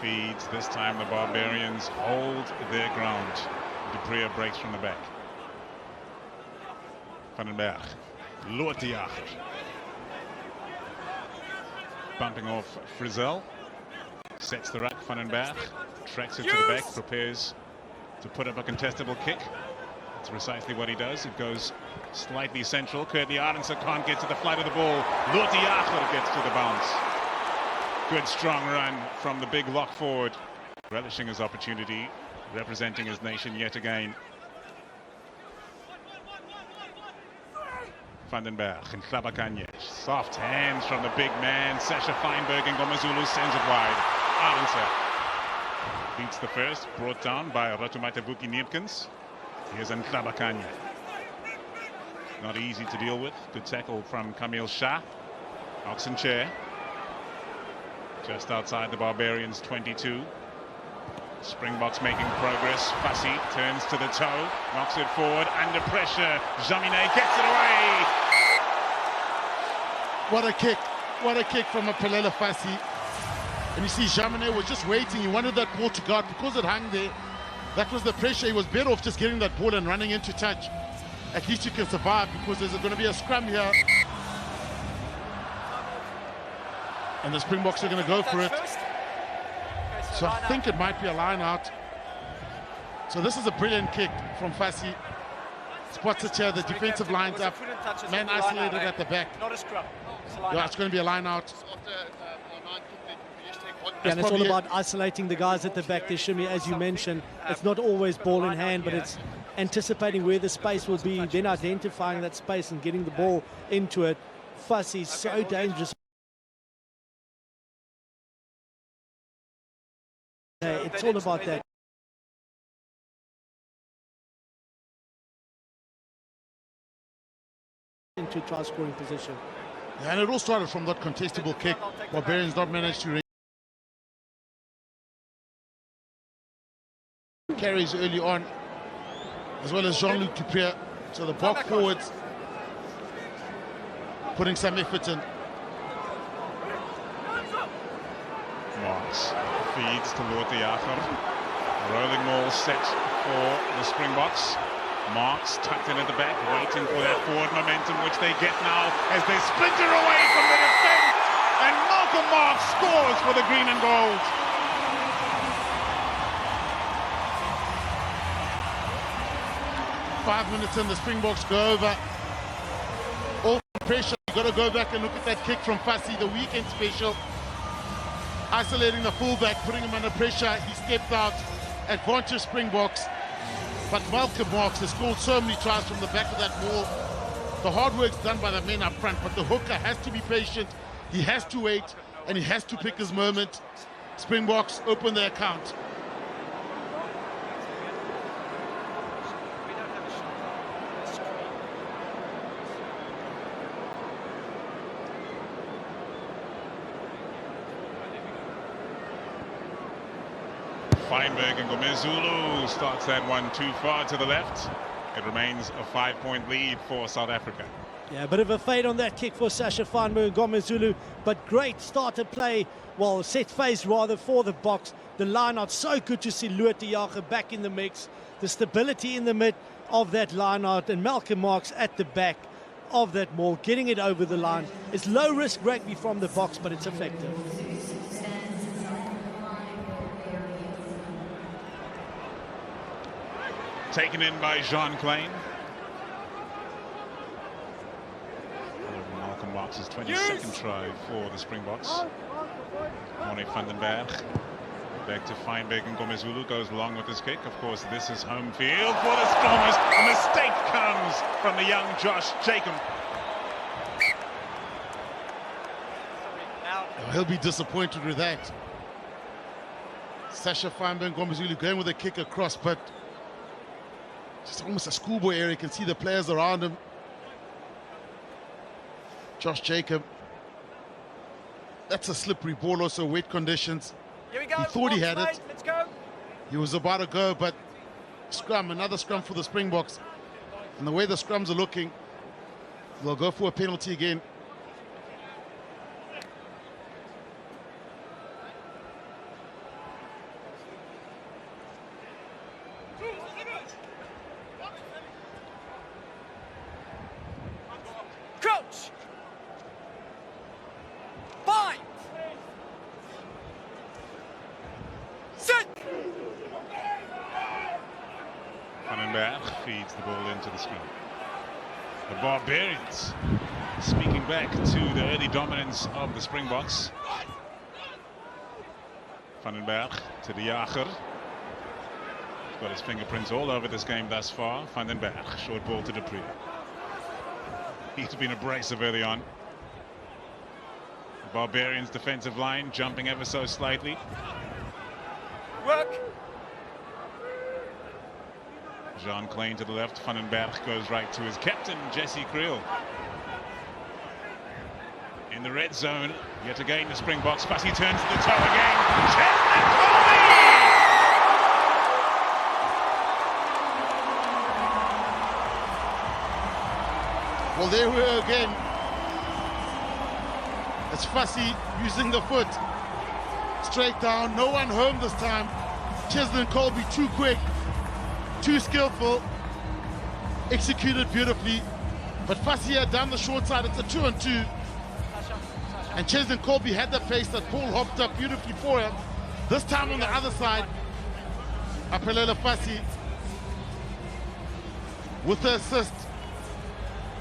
feeds. This time the Barbarians hold their ground. De Preer breaks from the back. Van den Berg. Loort de Jager. Bumping off Frizzell. Sets the ruck. Van den Berg tracks it to the back. Prepares to put up a contestable kick. That's precisely what he does. It goes slightly central. Curtly Arendse can't get to the flight of the ball. Loort de Jager gets to the bounce. Good strong run from the big lock forward. Relishing his opportunity. Representing his nation yet again. Van den Berg and Hlabakanye. Soft hands from the big man. Sasha Feinberg and Ngomezulu sends it wide. Arendse beats the first. Brought down by Ratumatabuki Nierkens. Here's Hlabakanye. Not easy to deal with. Good tackle from Camille Shah. Oxen chair. Just outside the Barbarians 22. Springboks making progress. Fassi turns to the toe. Knocks it forward. Under pressure. Jaminet gets it away. What a kick. What a kick from Aphelela Fassi. And you see Jaminet was just waiting. He wanted that ball to go out because it hung there. That was the pressure. He was better off just getting that ball and running into touch. At least you can survive because there's going to be a scrum here. And the Springboks are going to go for it. So I think it might be a line out. So this is a brilliant kick from Fassi. Spots it here, the defensive line's up. Man isolated at the back. Not a scrum. Yeah, it's going to be a line out. Yeah, and it's all about isolating the guys at the there, Shimi. As you mentioned, it's not always ball in hand, but it's anticipating where the space will be, then identifying that space and getting the ball into it. Fassi's so dangerous. It's all about that. Into try scoring position. Yeah, and it all started from that contestable kick. Barbarians not managed to carries early on, as well as Jean-Luc de Preer. So the block forwards putting some effort in. Marks feeds to Loort de Jager. Rolling ball set for the Springboks. Marks tucked in at the back, waiting for that forward momentum, which they get now as they splinter away from the defense. And Malcolm Marks scores for the green and gold. .5 minutes in, the Springboks go over. All pressure. You've got to go back and look at that kick from Fassi, the weekend special. Isolating the fullback, putting him under pressure. He stepped out. Advantage Springboks. But Malcolm Marks has scored so many tries from the back of that ball. The hard work's done by the men up front, but the hooker has to be patient. He has to wait, and he has to pick his moment. Springboks open their account. Feinberg and Ngomezulu starts that one too far to the left. It remains a 5-point lead for South Africa. Yeah, a bit of a fade on that kick for Sasha Feinberg and Ngomezulu, but great started play, well, set phase rather for the box. The line out, so good to see Loort de Jager back in the mix. The stability in the mid of that line out, and Malcolm Marks at the back of that maul, getting it over the line. It's low risk rugby from the box, but it's effective. Taken in by Jean Klein. Malcolm Marks' 22nd try for the Springboks. Morne van den Berg. Back to Feinberg and Ngomezulu goes along with his kick. Of course, this is home field for the Stormers. A mistake comes from the young Josh Jacob. He'll be disappointed with that. Sasha Feinberg and Ngomezulu going with a kick across, but just almost a schoolboy area. You can see the players around him. Josh Jacob. That's a slippery ball, also wet conditions. Here we go. He thought he had it. Let's go. He was about to go, but scrum, another scrum for the Springboks. And the way the scrums are looking, they'll go for a penalty again. Van den Berg feeds the ball into the screen. The Barbarians speaking back to the early dominance of the Springboks. Van den Berg to the Jager. He's got his fingerprints all over this game thus far. Van den Berg, short ball to Dupree. He's been abrasive early on. The Barbarians' defensive line jumping ever so slightly. Work. Jean Klein to the left. Van den Berg goes right to his captain, Jesse Creel. In the red zone, yet again the Springboks. Fussy turns to the toe again. Chesney Colby! Well, there we are again. It's Fussy using the foot. Straight down, no one home this time. Chesney Colby too quick, too skillful, executed beautifully. But Fussy here down the short side, it's a 2-on-2. And Chesney Colby had the pace that Paul hopped up beautifully for him. This time on the other side, Apelela Fussy with the assist.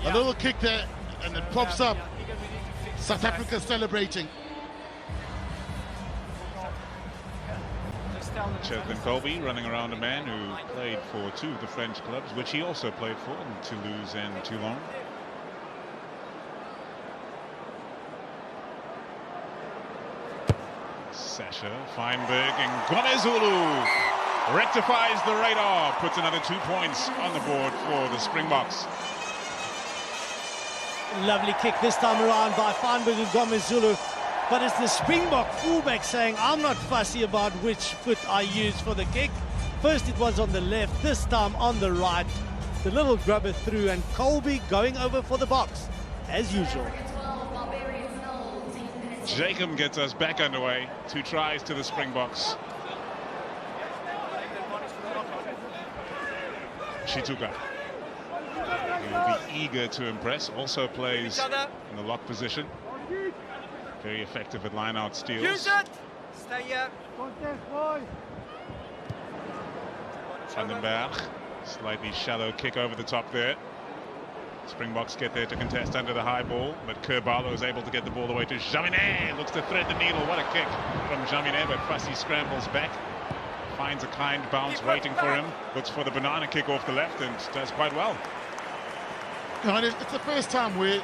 A little kick there, and it pops up. South Africa celebrating. Chesney Colby running around a man who played for two of the French clubs, which he also played for in Toulouse and Toulon. Sasha, Feinberg, and Ngomezulu rectifies the radar, puts another 2 points on the board for the Springboks. Lovely kick this time around by Feinberg and Ngomezulu. But it's the Springbok fullback saying, I'm not fussy about which foot I use for the kick. First it was on the left, this time on the right. The little grubber through, and Colby going over for the box, as usual. Jacob gets us back underway. 2 tries to the Springboks. Shituka, he will be eager to impress, also plays in the lock position. Very effective at line-out steals. Use it. Stay here. Van den Berg, slightly shallow kick over the top there. Springboks get there to contest under the high ball, but Kerbalo is able to get the ball away to Jaminet. Looks to thread the needle. What a kick from Jaminet, but Fussy scrambles back. Finds a kind bounce waiting for him. Looks for the banana kick off the left and does quite well. You know, it's the first time where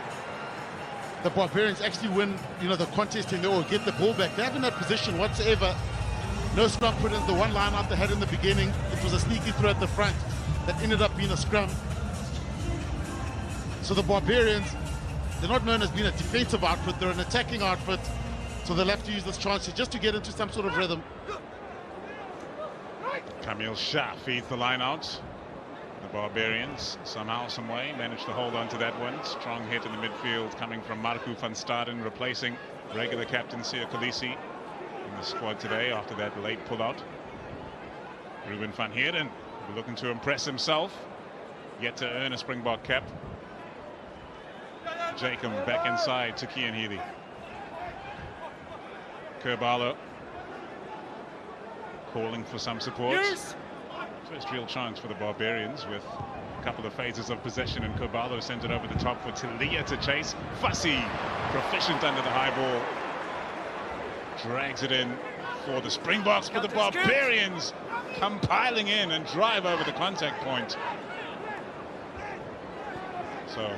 the Barbarians actually win, the contest in there or get the ball back. They haven't had position whatsoever. No scrum put in. The one line out they had in the beginning, it was a sneaky throw at the front that ended up being a scrum. So the Barbarians, they're not known as being a defensive outfit, they're an attacking outfit. So they'll have to use this chance just to get into some sort of rhythm. Camille Shah feeds the line out. The Barbarians, somehow, some way, managed to hold on to that one. Strong hit in the midfield coming from Marco van Staden, replacing regular captain Siya Kolisi in the squad today after that late pullout. Ruben van Heerden looking to impress himself, yet to earn a Springbok cap. Jacob back inside to Kian Healy. Kerbalo calling for some support. Use. First real chance for the Barbarians with a couple of phases of possession, and Kerbalo sent it over the top for Talia to chase. Fussy, proficient under the high ball. Drags it in for the Springboks, but the Barbarians come piling in and drive over the contact point. So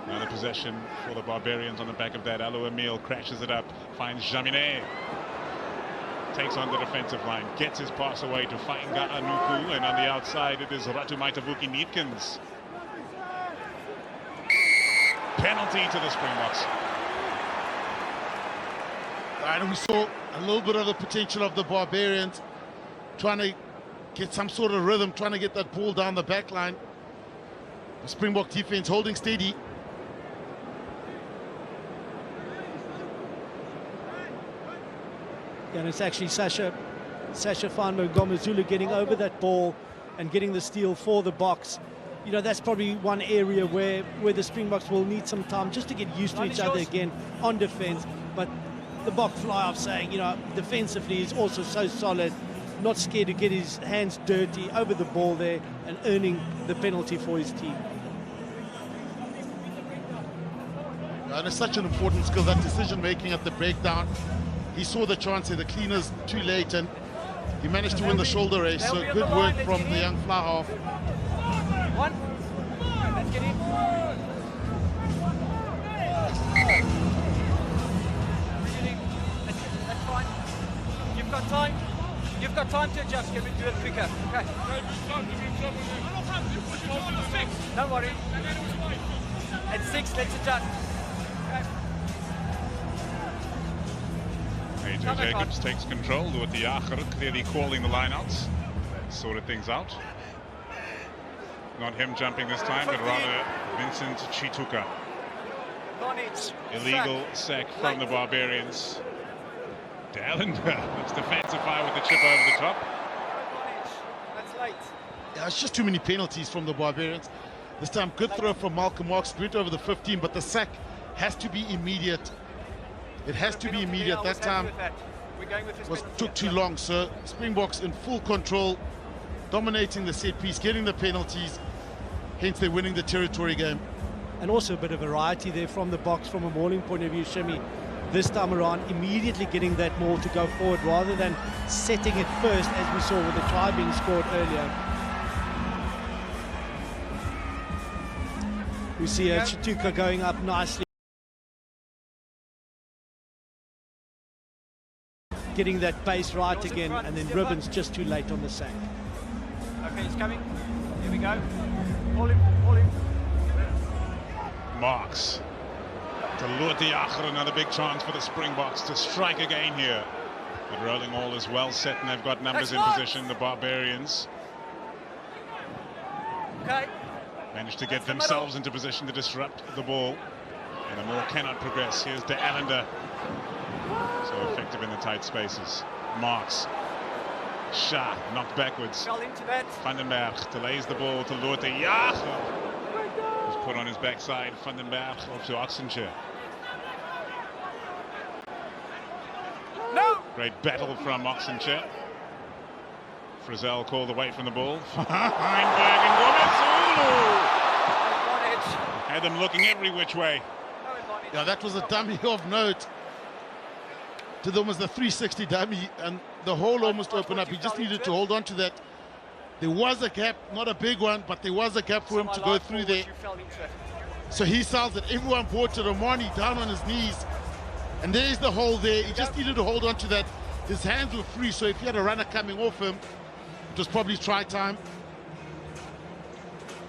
another possession for the Barbarians on the back of that. Alou Emile crashes it up, finds Jaminet. Takes on the defensive line, gets his pass away to Fainga Anuku, and on the outside it is Ratumaitavuki Neetkens. Penalty to the Springboks. And we saw a little bit of the potential of the Barbarians trying to get some sort of rhythm, trying to get that ball down the back line. The Springbok defense holding steady. And it's actually Sasha Feinberg Ngomezulu getting over that ball and getting the steal for the box. That's probably one area where the Springboks will need some time just to get used to each other again on defense. But the Bok fly off saying, defensively is also so solid. not scared to get his hands dirty over the ball there and earning the penalty for his team. And it's such an important skill, that decision making at the breakdown. He saw the chance there, the cleaners too late, and he managed to win the shoulder race. So good work from the young fly half. One. Let's get in. That's fine. You've got time. You've got time to adjust. Can we do it quicker? Okay. Don't worry. At 6, let's adjust. AJ Jacobs takes control. Loert de Jager clearly calling the lineouts. That sorted things out. Not him jumping this time, but rather Vincent Chituka. Illegal sack from the Barbarians. Dallender looks to fancify with the chip over the top. That's late. Yeah, it's just too many penalties from the Barbarians. This time, good throw from Malcolm Marks, went over the 15, but the sack has to be immediate. It has to be immediate. That time took too long. So Springboks in full control, dominating the set piece, getting the penalties. Hence, they're winning the territory game. And also a bit of variety there from the box from a mauling point of view, Shimmy. This time around, immediately getting that maul to go forward rather than setting it first, as we saw with the try being scored earlier. We see Chituka going up nicely, getting that base right again, and then Ribbons just too late on the sack. Okay, he's coming. Here we go. Hold him, hold him. Marks. To Loert de Jager, another big chance for the Springboks to strike again here. But rolling all is well set, and they've got numbers in position, the Barbarians. Okay. Managed to get themselves into position to disrupt the ball. And the Moor cannot progress. Here's De Allender. So effective in the tight spaces. Marks. Shah knocked backwards. Fell into that. Vandenberg delays the ball to Loert de Jager. He's put on his backside. Vandenberg off to Oxenshire. No! Great battle from Oxenshire. Frizzell called away from the ball. Feinberg and Gomezulu had them looking every which way. Yeah, that was a dummy of note. To them was the 360 dummy, and the hole almost opened up. He just needed to hold on to that. There was a gap, not a big one, but there was a gap for him to go through there. So he sells it. Everyone brought to Romani down on his knees. And there's the hole there. He just needed to hold on to that. His hands were free, so if he had a runner coming off him, it was probably try time.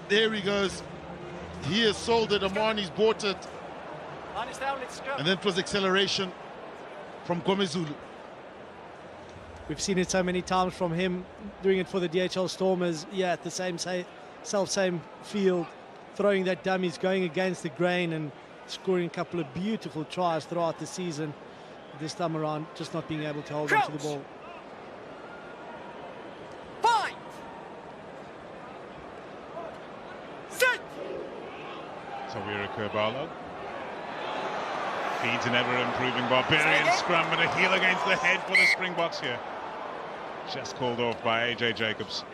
There he goes. He has sold it. Amani's bought it. And then it was acceleration from Gomezulu. We've seen it so many times from him doing it for the DHL Stormers. Yeah, at the same field, throwing that dummies, going against the grain and scoring a couple of beautiful tries throughout the season. This time around, just not being able to hold on to the ball. Fight! Sit! Tawira Kerbalo feeds an ever-improving Barbarian scrum, but a heel against the head for the Springboks here. Just called off by AJ Jacobs.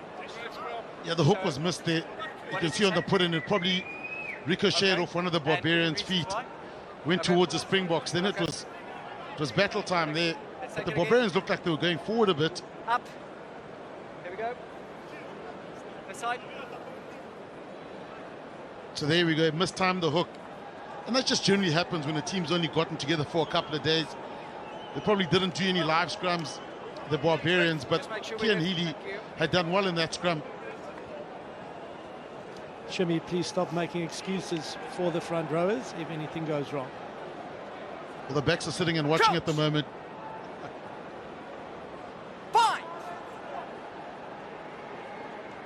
Yeah, the hook was missed there. You can see on the put-in, it probably ricocheted off one of the Barbarians' feet. Went towards the Springboks. Then it was battle time there. But the Barbarians looked like they were going forward a bit. Up. Here we go. This side. So there we go. Mistimed the hook. And that just generally happens when a team's only gotten together for a couple of days. They probably didn't do any live scrums, the Barbarians, but Kian Healy had done well in that scrum. Shimmy, please stop making excuses for the front rowers if anything goes wrong. Well, the backs are sitting and watching at the moment. Fight!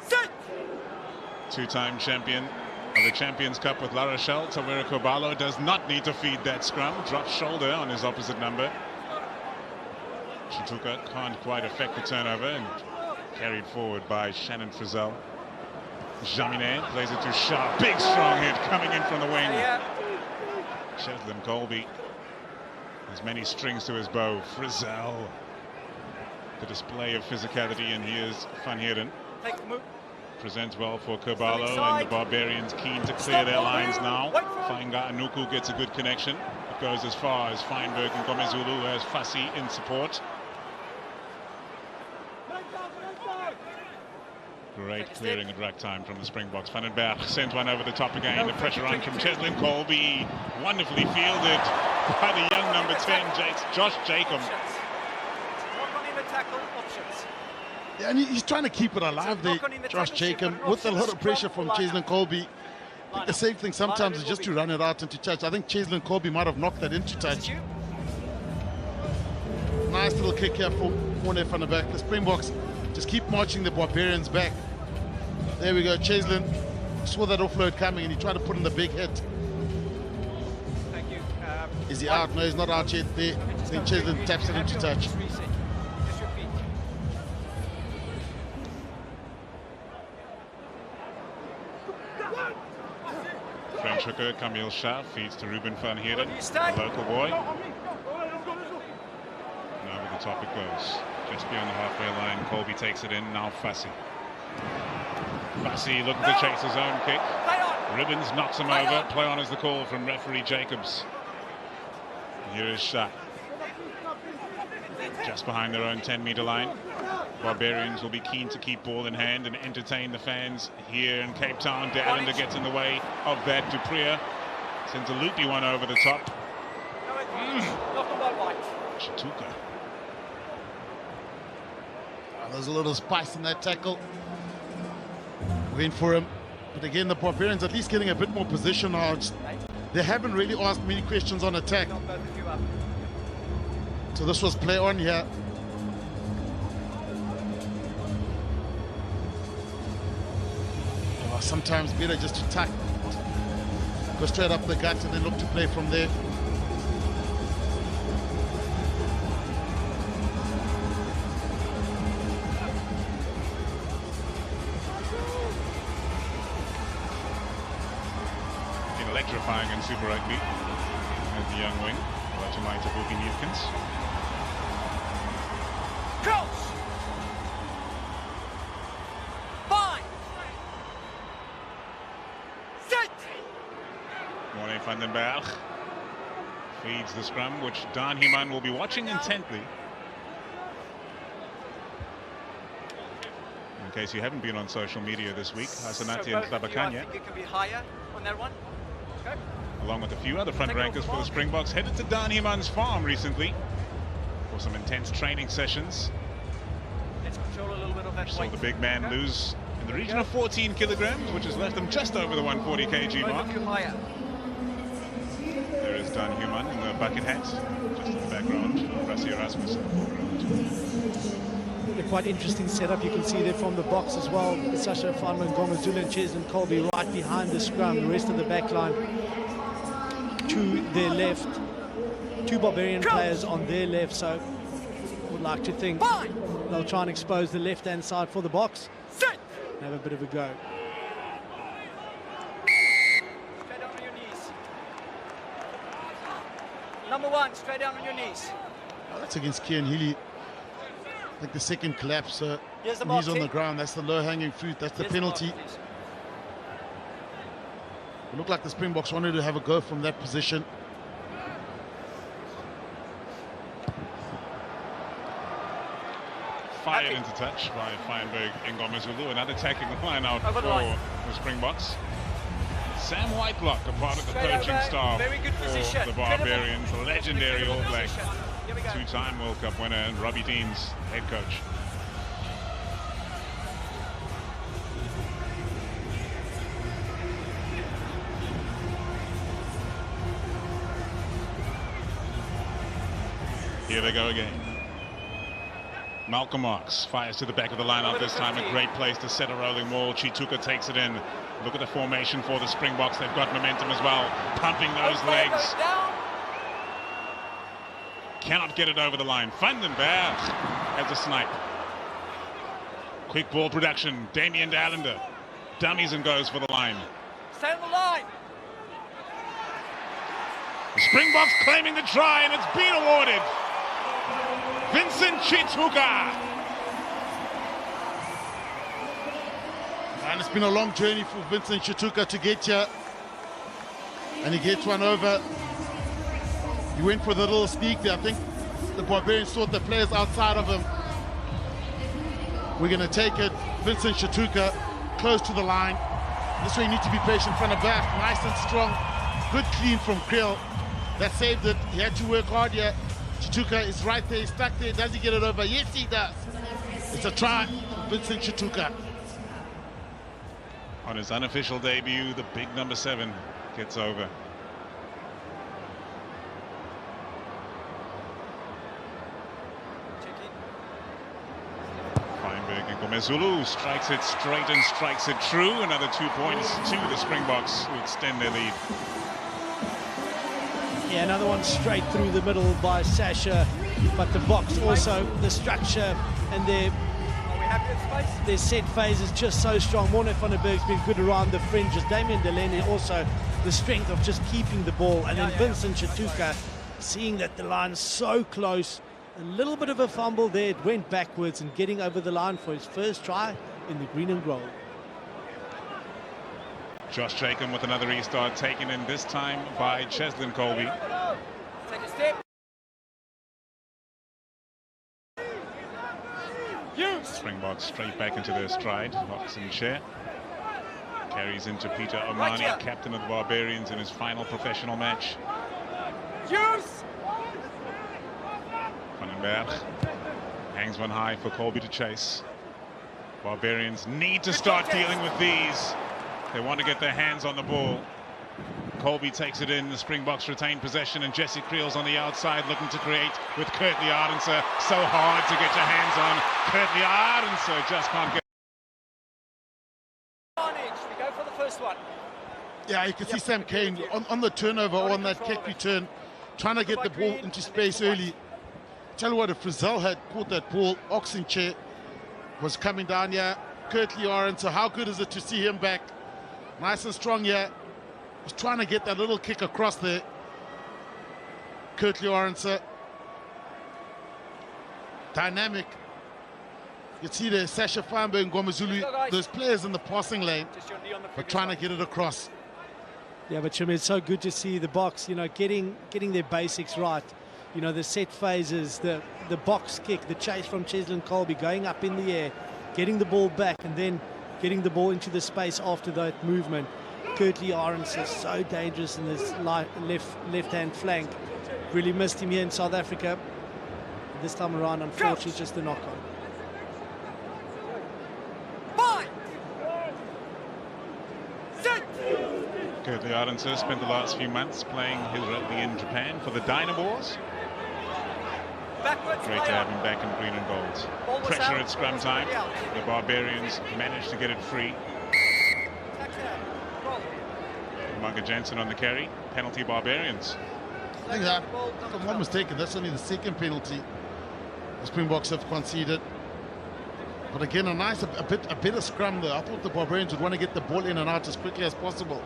Sit! Two-time champion of the Champions Cup with La Rochelle, Tawira Kerbalo does not need to feed that scrum. Drops shoulder on his opposite number. Chituka can't quite affect the turnover and carried forward by Shannon Frizzell. Jaminet plays it to Shah. Big strong hit coming in from the wing. Cheslin Colby has many strings to his bow. Frizzell the display of physicality, and here's Van Heerden. Take the move. Presents well for Kerbalo, and the Barbarians keen to clear their lines now. Fainga Anuku gets a good connection. It goes as far as Feinberg and Gomezulu, who has Fassi in support. Great clearing at rack time from the Springboks. Van den Berg sends one over the top again. The pressure on from Cheslin Colby. Wonderfully fielded by the young number 10, Josh Jacob. Yeah, and he's trying to keep it alive there, Josh Jacob, with a lot of pressure from Cheslin Colby. I think the same thing sometimes is just to run it out into touch. I think Cheslin Colby might have knocked that into touch. Nice little kick here for Morne van der Berg. The Springboks just keep marching the Barbarians back. There we go, Cheslin saw that offload coming and he tried to put in the big hit. Thank you. Is he out? No, he's not out yet there. Then Cheslin taps it into touch. French hooker Camille Shah feeds to Ruben van Heerden, the local boy. And over the top it goes. Just beyond the halfway line, Colby takes it in, now Fassi. Fassi looking to chase his own kick. Ribbons knocks him over. Play on is the call from referee Jacobs. Here is Shah. Just behind their own 10-meter line. Barbarians will be keen to keep ball in hand and entertain the fans here in Cape Town. De Allender gets in the way of that. Duprier sends a loopy one over the top. Chituka. There's a little spice in that tackle. Went for him. But again, the Barbarians at least getting a bit more position now. They haven't really asked many questions on attack. So this was play on here. Sometimes better just to tack, go straight up the gut and then look to play from there. Been electrifying in Super Rugby as the young wing, Ratumaita Buki-Neefkens. Cross! Morne van den Berg feeds the scrum, which Dan Human will be watching intently. In case you haven't been on social media this week, Hasanati and Tlabakanya, I think you can be higher on that one. Okay. along with a few other front rankers for the Springboks, headed to Dan Human's farm recently for some intense training sessions. Let's control a little bit of that Saw weight. the big man lose in the region of 14 kilograms, which has left him just over the 140 kg mark. Higher. There is Dan Human in the bucket hat, just in the background. Rassie Erasmus in the foreground. A quite interesting setup. You can see there from the box as well. Sasha Feinberg, Gomezulu and Cheslin Colby right behind the scrum. The rest of the back line to their left. Two Barbarian players on their left, so would like to think they'll try and expose the left-hand side for the box. And have a bit of a go. Straight down on your knees. Number one, straight down on your knees. Oh, that's against Kian Healy. I think the second collapse, Here's the knees mark, on the Tim. ground. That's the low-hanging fruit. That's the Here's penalty. mark, please. It looked like the Springboks wanted to have a go from that position. Fired into touch by Feinberg and Gomezulu. Another attacking line out Over for the line. the Springboks. Sam Whitelock, a part of the Straight coaching over. staff Very good for position. the Barbarians, Incredible. legendary All Incredible Black, position. Here we go. two-time World Cup winner, and Robbie Dean's head coach. Here they go again. Malcolm Marks fires to the back of the lineup this time. A great place to set a rolling wall. Chituka takes it in. Look at the formation for the Springboks. They've got momentum as well. Pumping those legs. Down. Cannot get it over the line. Van den Berg has a snipe. Quick ball production. Damien de Allender dummies and goes for the line. Stay on the line. The Springboks claiming the try, and it's been awarded. Vincent Chituka And it's been a long journey for Vincent Shituka to get here. And he gets one over. He went for the little sneak there. I think the Barbarians thought the players outside of him. We're going to take it. Vincent Shituka close to the line. This way you need to be patient front and back. Nice and strong. Good clean from Kriel. That saved it. He had to work hard here. Shituka is right there. He's stuck there. Does he get it over? Yes, he does. It's a try for Vincent Shituka. On his unofficial debut, the big number 7 gets over. Feinberg and Gomezulu strikes it straight and strikes it true. Another 2 points to the Springboks, who extend their lead. Yeah, another one straight through the middle by Sasha. But the box also, the structure and their set phase is just so strong. Morne van der Berg's been good around the fringes. Damian Delaney also the strength of just keeping the ball. And then Vincent Shituka, seeing that the line's so close, a little bit of a fumble there. It went backwards and getting over the line for his first try in the green and gold. Josh Jacob with another restart, taken in this time by Cheslin Colby. Take a step. Springboks straight back into their stride. Oxen chair. Carries into Peter Omani, captain of the Barbarians in his final professional match. Vandenberg hangs one high for Colby to chase. Barbarians need to start dealing with these. They want to get their hands on the ball. Colby takes it in, the Springboks retain possession, and Jesse Creel's on the outside looking to create with Kurtley Ardenser. So hard to get your hands on. Kurtley Ardenser just can't get. We go for the first one. Yeah, you can see Sam Kane on the turnover, on that kick return, trying to get the ball into space early. Tell you what, if Frizzell had caught that ball, Oxenchair was coming down here. Kurtley Ardenser, how good is it to see him back? Nice and strong here. Was trying to get that little kick across there. Kurtley Ardenser. Dynamic. You can see there, Sasha Feinberg and Gomezulu, those players in the passing lane, but trying to get it across. Yeah, but Shimmy, it's so good to see the box, you know, getting their basics right. You know, the set phases, the box kick, the chase from Cheslin Colby, going up in the air, getting the ball back, and then getting the ball into the space after that movement. Kurtley Ardenser is so dangerous in this left-hand flank. Really missed him here in South Africa. This time around, unfortunately, just a knock-on. Kurtley Ardenser spent the last few months playing his rugby in Japan for the Dynamos. Great to have him back in green and gold. Pressure at scrum time. The Barbarians managed to get it free. Munga Jensen on the carry. Penalty Barbarians. I think that, if I'm not mistaken, that's only the second penalty the Springboks have conceded. But again, a better scrum there. I thought the Barbarians would want to get the ball in and out as quickly as possible.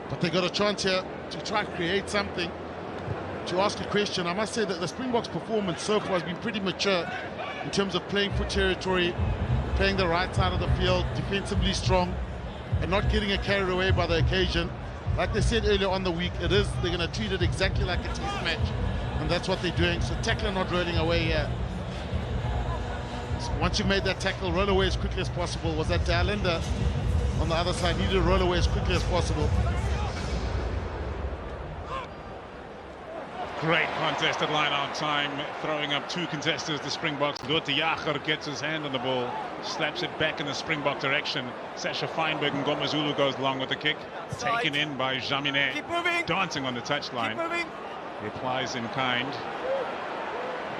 But they got a chance here to try and create something. To ask a question, I must say that the Springboks' performance so far has been pretty mature in terms of playing for territory, playing the right side of the field, defensively strong, and not getting carried away by the occasion. Like they said earlier on the week, they're going to treat it exactly like a test match, and that's what they're doing. So tackler not rolling away here. So once you made that tackle, roll away as quickly as possible. Was that Dalenda on the other side? Needed to roll away as quickly as possible. Great contest at line-out time, throwing up 2 contesters, the Springboks. Lotte Jager gets his hand on the ball, slaps it back in the Springbok direction. Sasha Feinberg and Gomezulu goes long with the kick, taken in by Jaminet, dancing on the touchline. Replies in kind.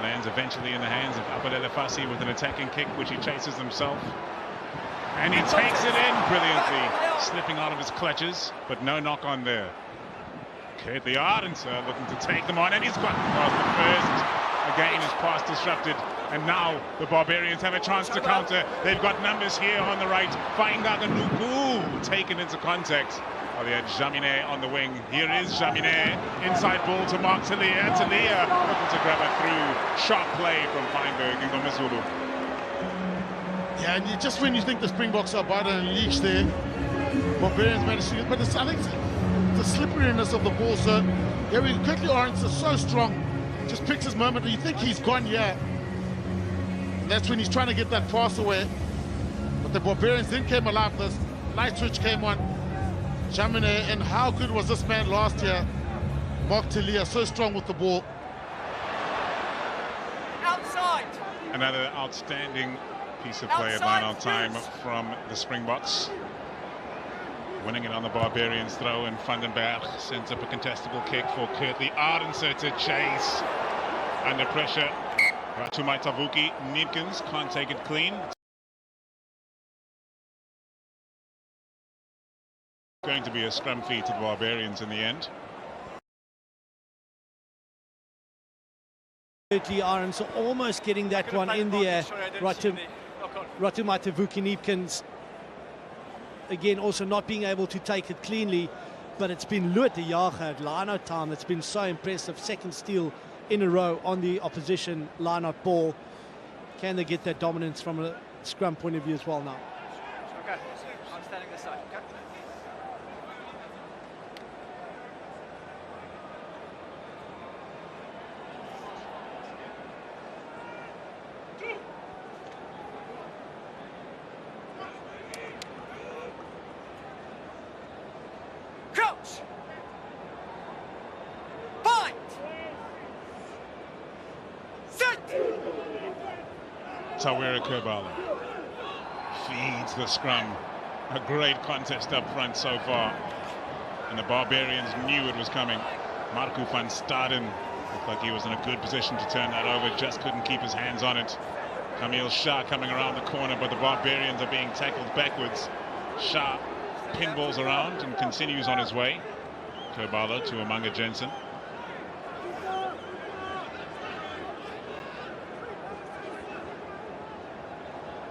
Lands eventually in the hands of Abadele Fassi with an attacking kick, which he chases himself. And he takes it in brilliantly, slipping out of his clutches, but no knock on there. Kurtley Ardenser looking to take them on, and he's got past the first. Again, his pass disrupted, and now the Barbarians have a chance to counter. They've got numbers here on the right. Faingaga Nuku taken into contact. Oh, they had Jaminet on the wing. Here is Jaminet. Inside ball to Mark Talia. Talia looking to grab it through. Sharp play from Feinberg and Gomezulu. Yeah, and just when you think the Springboks are about to unleash there, Barbarians managed to, but I think the slipperiness of the ball, so here we quickly Orange is so strong, just picks his moment, you think he's gone here. And that's when he's trying to get that pass away. But the Barbarians then came alive, this light switch came on. Jamine, and how good was this man last year? Mark Talia, so strong with the ball. Outside. Another outstanding piece of play at line-out time from the Springboks. Winning it on the Barbarians throw, and Vandenberg sends up a contestable kick for Kurtley Arendse to chase. Under pressure, Ratumaitavuki Needkins can't take it clean. Going to be a scrum feed to the Barbarians in the end. Arendse almost getting that one in the air. Ratumaitavuki Needkins again also not being able to take it cleanly, but it's been Louis de Jager at line-out time that's been so impressive. Second steal in a row on the opposition line-out ball. Can they get that dominance from a scrum point of view as well now? Okay, I'm standing this side, okay? Crouch! Bind! Sit! Tawera Kerbala feeds the scrum. A great contest up front so far, and the Barbarians knew it was coming. Marco van Staden looked like he was in a good position to turn that over, just couldn't keep his hands on it. Camille Shah coming around the corner, but the Barbarians are being tackled backwards. Shah pinballs around and continues on his way. Kerbala to Amanga Jensen.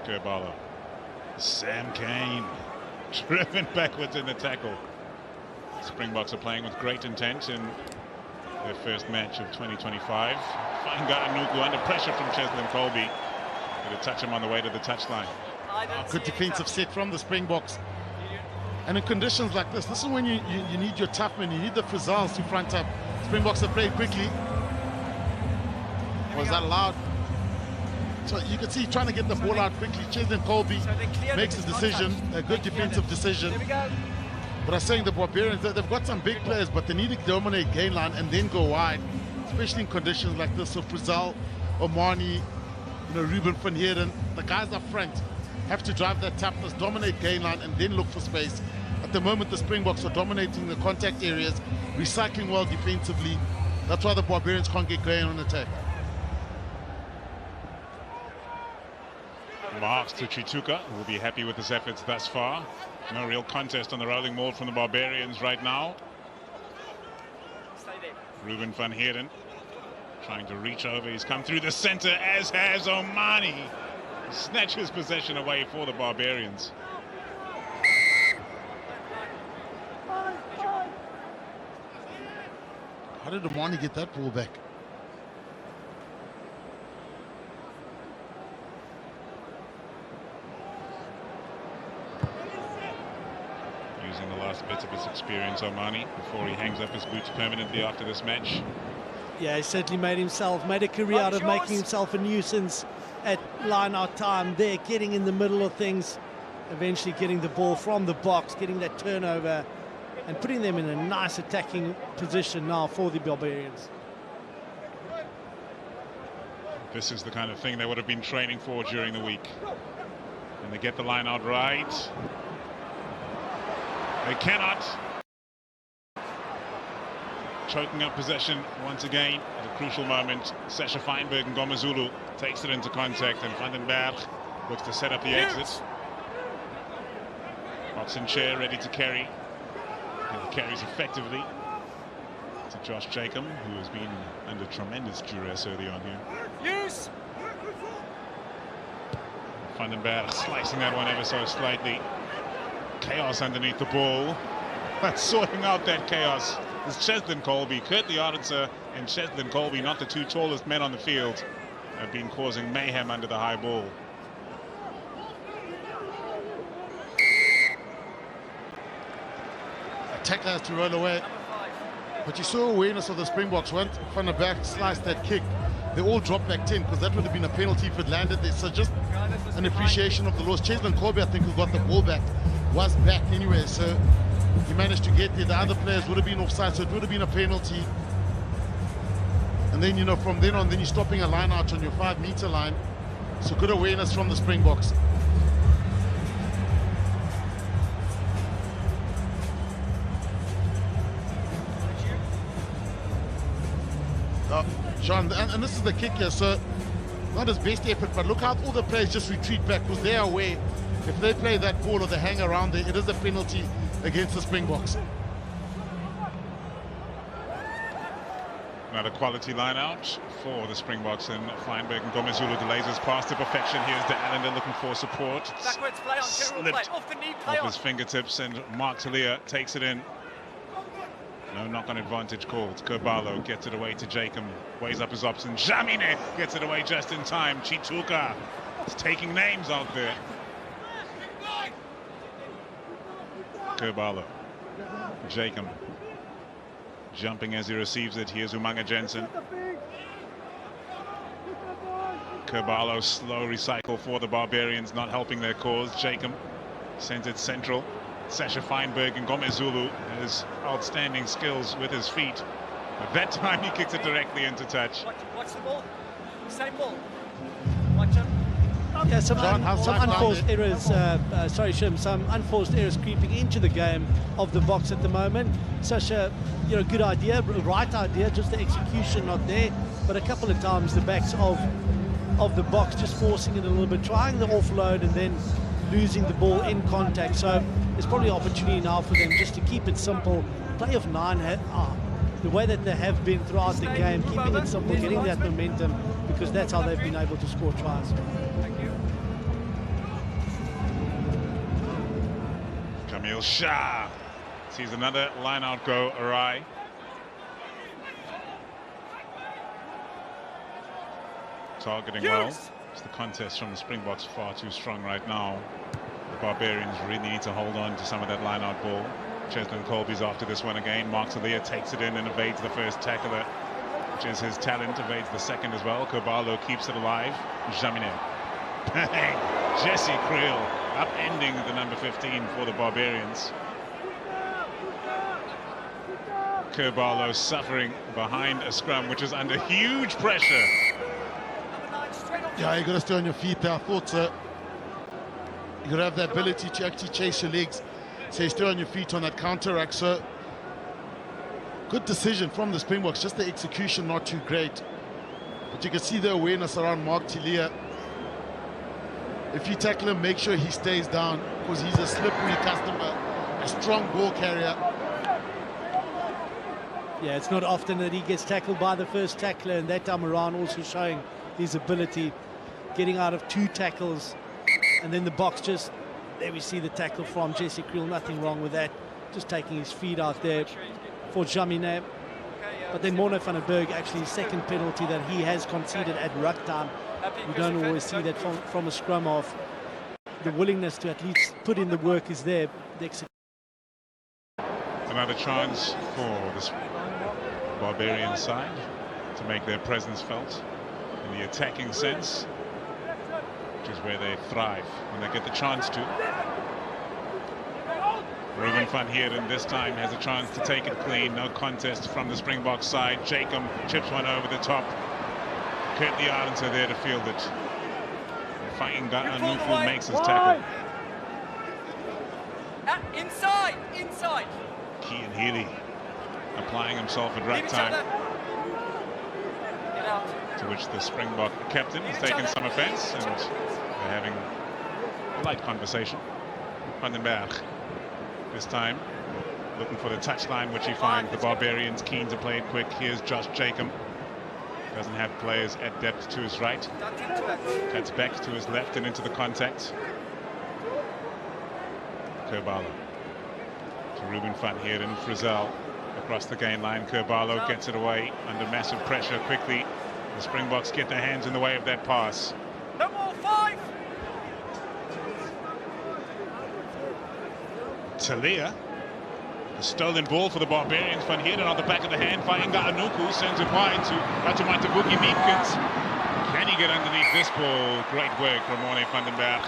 Kerbala. Sam Kane driven backwards in the tackle. Springboks are playing with great intent in their first match of 2025. Fainga Anuku under pressure from Cheslin Colby. Going to touch him on the way to the touchline. Good defensive set from the Springboks. And in conditions like this is when you need your tough men, you need the Frizzals to front up. Springboks have played quickly. Was that allowed? So you can see trying to get the ball out quickly. Cheslin Colby makes a decision, a good defensive decision. But I'm saying the Barbarians, they've got some big players, but they need to dominate gain line and then go wide, especially in conditions like this. So Frizzal, Omani, Ruben van Heerden, the guys up front have to drive that toughness, dominate gain line, and then look for space. At the moment, the Springboks are dominating the contact areas, recycling well defensively. That's why the Barbarians can't get going on attack. Marks to Chituka, who will be happy with his efforts thus far. No real contest on the rolling maul from the Barbarians right now. Ruben van Heerden trying to reach over. He's come through the center, as has Omani. Snatches possession away for the Barbarians. How did Omani get that ball back? Using the last bits of his experience, Omani, before he hangs up his boots permanently after this match. Yeah, he certainly made a career out of making himself a nuisance at line-out time there, getting in the middle of things, eventually getting the ball from the box, getting that turnover, and putting them in a nice attacking position now for the Barbarians. This is the kind of thing they would have been training for during the week. And they get the line out right. They cannot. Choking up possession once again at a crucial moment. Sasha Feinberg and Ngomazulu takes it into contact, and Vandenberg looks to set up the exit. Boxing chair ready to carry, and he carries effectively to Josh Jacob, who has been under tremendous duress early on here. Use! Vandenberg slicing that one ever so slightly. Chaos underneath the ball. But sorting out that chaos is Cheslin Colby. Kurtley Arendse and Cheslin Colby, not the two tallest men on the field, have been causing mayhem under the high ball. Tackler has to roll away. But you saw awareness of the Springboks. Went from the back, sliced that kick. They all dropped back 10 because that would have been a penalty if it landed there. So just an appreciation of the loss. Cheslin Colby, I think, who got the ball back, was back anyway. So he managed to get there. The other players would have been offside, so it would have been a penalty. And then, you know, from then on, then you're stopping a line out on your 5-meter line. So good awareness from the Springboks. John, and this is the kick here, so not his best effort, but look how all the players just retreat back because they are aware if they play that ball or they hang around there, it is a penalty against the Springboks. Another quality line out for the Springboks, and Feinberg and Gomezulu delays his pass to perfection. Here's the Allender looking for support. Backwards play on Tyrrell, play off the knee, play off on. his fingertips, and Mark Talia takes it in. No knock-on advantage called. Kerbalo gets it away to Jacob. Weighs up his options. Jamine gets it away just in time. Chituka is taking names out there. Kerbalo. Jacob. Jumping as he receives it. Here's Umanga Jensen. Kerbalo, slow recycle for the Barbarians, not helping their cause. Jacob sends it central. Sasha Feinberg and Gomezulu has outstanding skills with his feet. But that time he kicks it directly into touch. Watch the ball. Same ball. Watch him. Yeah, some John, unforced errors. Sorry, Shim. Some unforced errors creeping into the game of the Boks at the moment. Such a good idea, right idea. Just the execution not there. But a couple of times the backs of the Boks just forcing it a little bit, trying the offload and then losing the ball in contact. So there's probably opportunity now for them just to keep it simple. Play of 9, the way that they have been throughout the game, keeping it simple, getting that momentum, because that's how they've been able to score tries. Thank you. Camille Shah sees another line out go awry. Targeting well. It's the contest from the Springboks far too strong right now. The Barbarians really need to hold on to some of that line out ball. Cheslin Colby's after this one again. Mark Talia takes it in and evades the first tackler, which is his talent, evades the second as well. Kerbalo keeps it alive. Jamine. Bang! Jesse Creel upending the number 15 for the Barbarians. Kerbalo suffering behind a scrum which is under huge pressure. Yeah, you got to stay on your feet there. I thought you got to have the ability to actually chase your legs. So you stay on your feet on that counter-act. So good decision from the Springboks. Just the execution not too great. But you can see the awareness around Mark Talia. If you tackle him, make sure he stays down because he's a slippery customer, a strong ball carrier. Yeah, it's not often that he gets tackled by the first tackler, and that time around also showing his ability, getting out of 2 tackles, and then the Boks just, there we see the tackle from Jesse Creel, nothing wrong with that, just taking his feet out there for Jamine. But then Morne van den Berg, actually second penalty that he has conceded at ruck time. We don't always see that from a scrum off. The willingness to at least put in the work is there. Another chance for the Barbarian side to make their presence felt in the attacking sense, which is where they thrive when they get the chance to. Ruben van Heerden this time has a chance to take it clean. No contest from the Springboks side. Jacob chips one over the top. Kurt the Arendse there to field it. Fighting Nufu makes his tackle. Inside, inside. Kean Healy applying himself at ruck time. Get out. To which the Springbok captain has taken some offence, and they're having a light conversation. Van den Berg this time looking for the touchline, which he finds the Barbarians keen to play it quick. Here's Josh Jacob. Doesn't have players at depth to his right. Cuts back to his left and into the contact. Kerbalo to Ruben van Heerden. Frizzell across the gain line. Kerbalo gets it away under massive pressure quickly. The Springboks get their hands in the way of that pass. No more 5. Talia A stolen ball for the Barbarians. Van Heerden on the back of the hand. Vainga Anuku sends it wide to Ratumaitavuki Niepkens. Can he get underneath this ball? Great work from Morne van den Berg.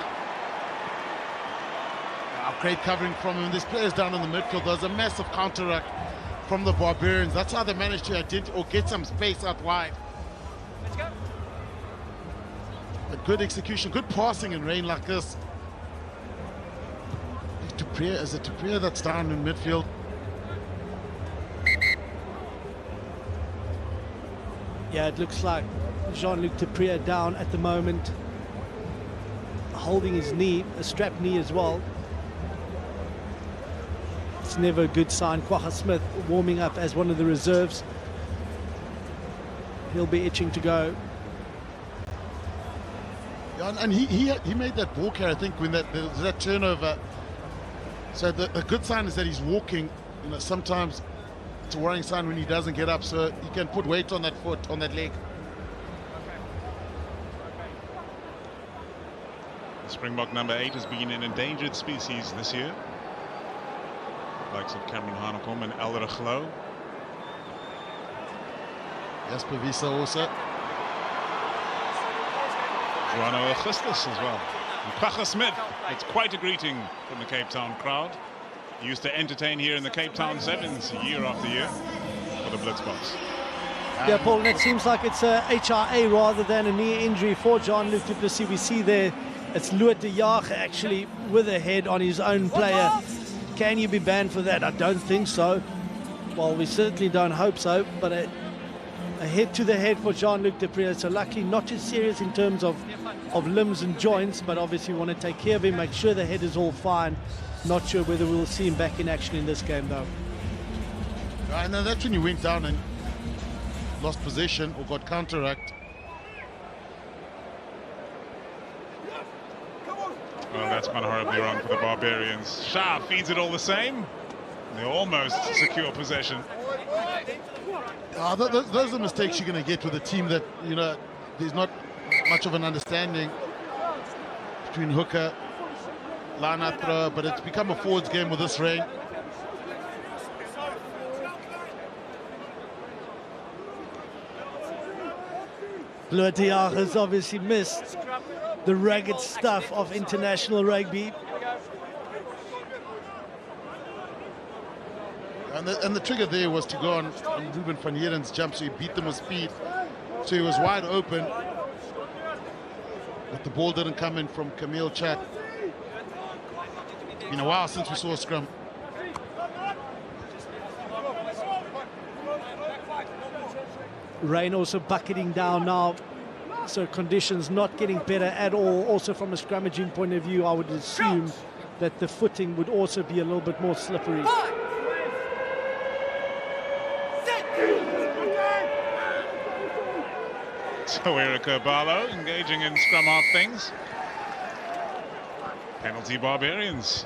Great covering from him. This player's down in the midfield. There's a massive counteract from the Barbarians. That's how they managed to identify or get some space out wide. Let's go. A good execution, good passing in rain like this. Is it Dupree that's down in midfield? Yeah, it looks like Jean-Luc Dupree down at the moment, holding his knee, a strapped knee as well. It's never a good sign. Kwagga Smith warming up as one of the reserves. He'll be itching to go. Yeah, and he made that ball carry, I think, when there was that turnover. So the good sign is that he's walking. You know, sometimes it's a worrying sign when he doesn't get up, so he can put weight on that foot, on that leg. Springbok number 8 has been an endangered species this year. Likes of Cameron Hanekom and Elder Glo. Jasper Wiese also. Joano Augustus as well. And Kwagga Smith, it's quite a greeting from the Cape Town crowd. He used to entertain here in the Cape Town Sevens year after year for the Blitzboks. Yeah, Paul, and it seems like it's a HRA rather than a knee injury for Jean-Luc du Plessis. We see there it's Louis de Jager actually with a head on his own player. Can you be banned for that? I don't think so. Well, we certainly don't hope so, but a head to the head for Jean-Luc Dupree. So lucky, not too serious in terms of limbs and joints, but obviously want to take care of him, make sure the head is all fine. Not sure whether we'll see him back in action in this game, though. And then that's when you went down and lost possession or got counteract. Well, that's gone horribly wrong for the Barbarians. Shah feeds it all the same. They almost secure possession. Those are the mistakes you're going to get with a team that, you know, there's not much of an understanding between hooker, line-out thrower, but it's become a forwards game with this rain. Louis de Jager has obviously missed the ragged stuff of international rugby. And the trigger there was to go on Ruben van Heerden's jump, so he beat them with speed. So he was wide open, but the ball didn't come in from Camille Chat. Been a while since we saw a scrum. Rain also bucketing down now, so conditions not getting better at all. Also from a scrummaging point of view, I would assume that the footing would also be a little bit more slippery. So Erica Barlow engaging in scrum half things. Penalty Barbarians.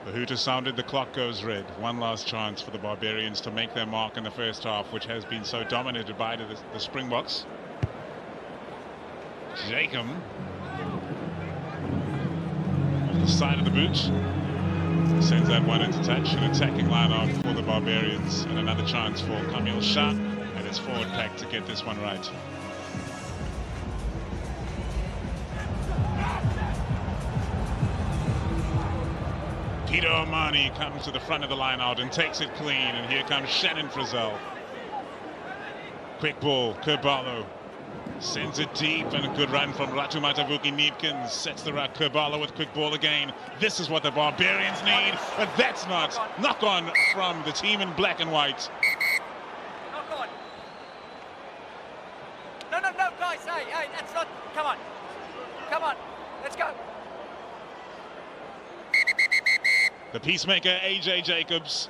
The hooter sounded, the clock goes red. One last chance for the Barbarians to make their mark in the first half, which has been so dominated by the Springboks. Jacob off the side of the boot sends that one into touch. An attacking line out for the Barbarians, and another chance for Camille Shah and his forward pack to get this one right. Peter Omani comes to the front of the line out and takes it clean, and here comes Shannon Frizzell. Quick ball, Kerbalo sends it deep, and a good run from Ratumaitavuki Niepkens. Sets the ruck, Kerbalo with quick ball again. This is what the Barbarians need, but that's not. Knock on from the team in black and white. Knock on. No, guys, hey, that's not, come on, let's go. The peacemaker AJ Jacobs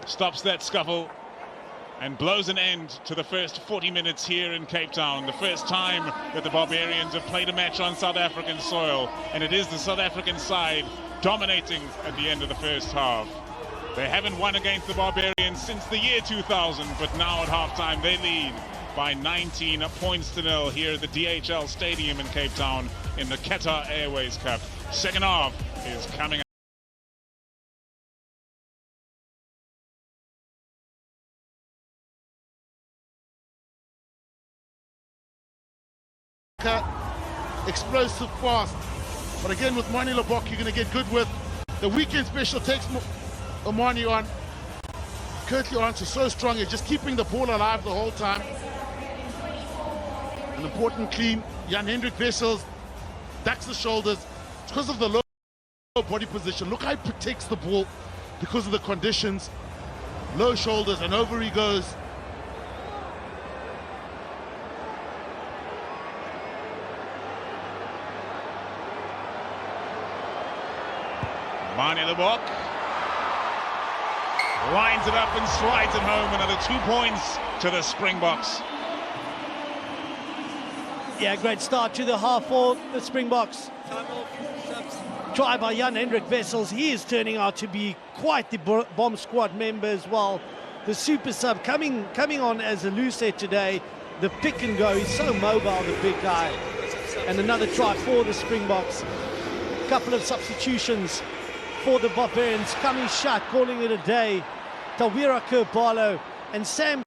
stops that scuffle and blows an end to the first 40 minutes here in Cape Town. The first time that the Barbarians have played a match on South African soil, and it is the South African side dominating at the end of the first half. They haven't won against the Barbarians since the year 2000, but now at halftime they lead by 19 points to 0 here at the DHL Stadium in Cape Town in the Qatar Airways Cup. Second half is coming explosive fast, but again with Mani Lebok you're going to get good with. The weekend special takes Omani on. Curtly answers so strong, he's just keeping the ball alive the whole time. An important clean. Jan-Hendrik Wessels ducks the shoulders. It's because of the low body position. Look how he protects the ball because of the conditions. Low shoulders and over he goes. Mani Lebok lines it up and slides it home. Another 2 points to the Springboks. Yeah, great start to the half for the Springboks. Try by Jan-Hendrik Wessels. He is turning out to be quite the bomb squad member as well. The super sub coming on as a loose head today. The pick and go. He's so mobile, the big guy. And another try for the Springboks. A couple of substitutions for the Barbarians. Coming shot, calling it a day. Tawira Kerbalo and Sam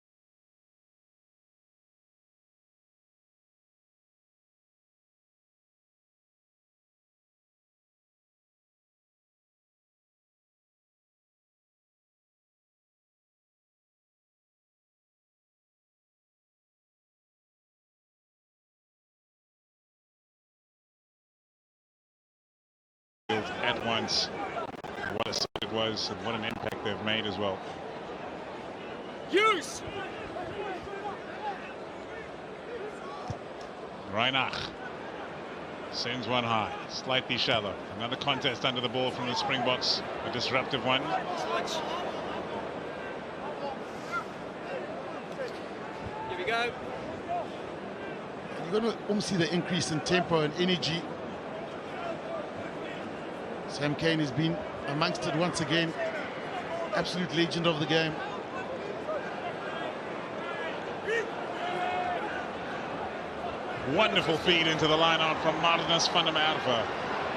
at once. What a set it was and what an impact they've made as well. Use! Reinach sends one high, slightly shallow. Another contest under the ball from the Springboks, a disruptive one. Here we go. You're going to almost see the increase in tempo and energy. Sam Cane has been amongst it once again. Absolute legend of the game. Wonderful feed into the line out from Martinez van der Merwe.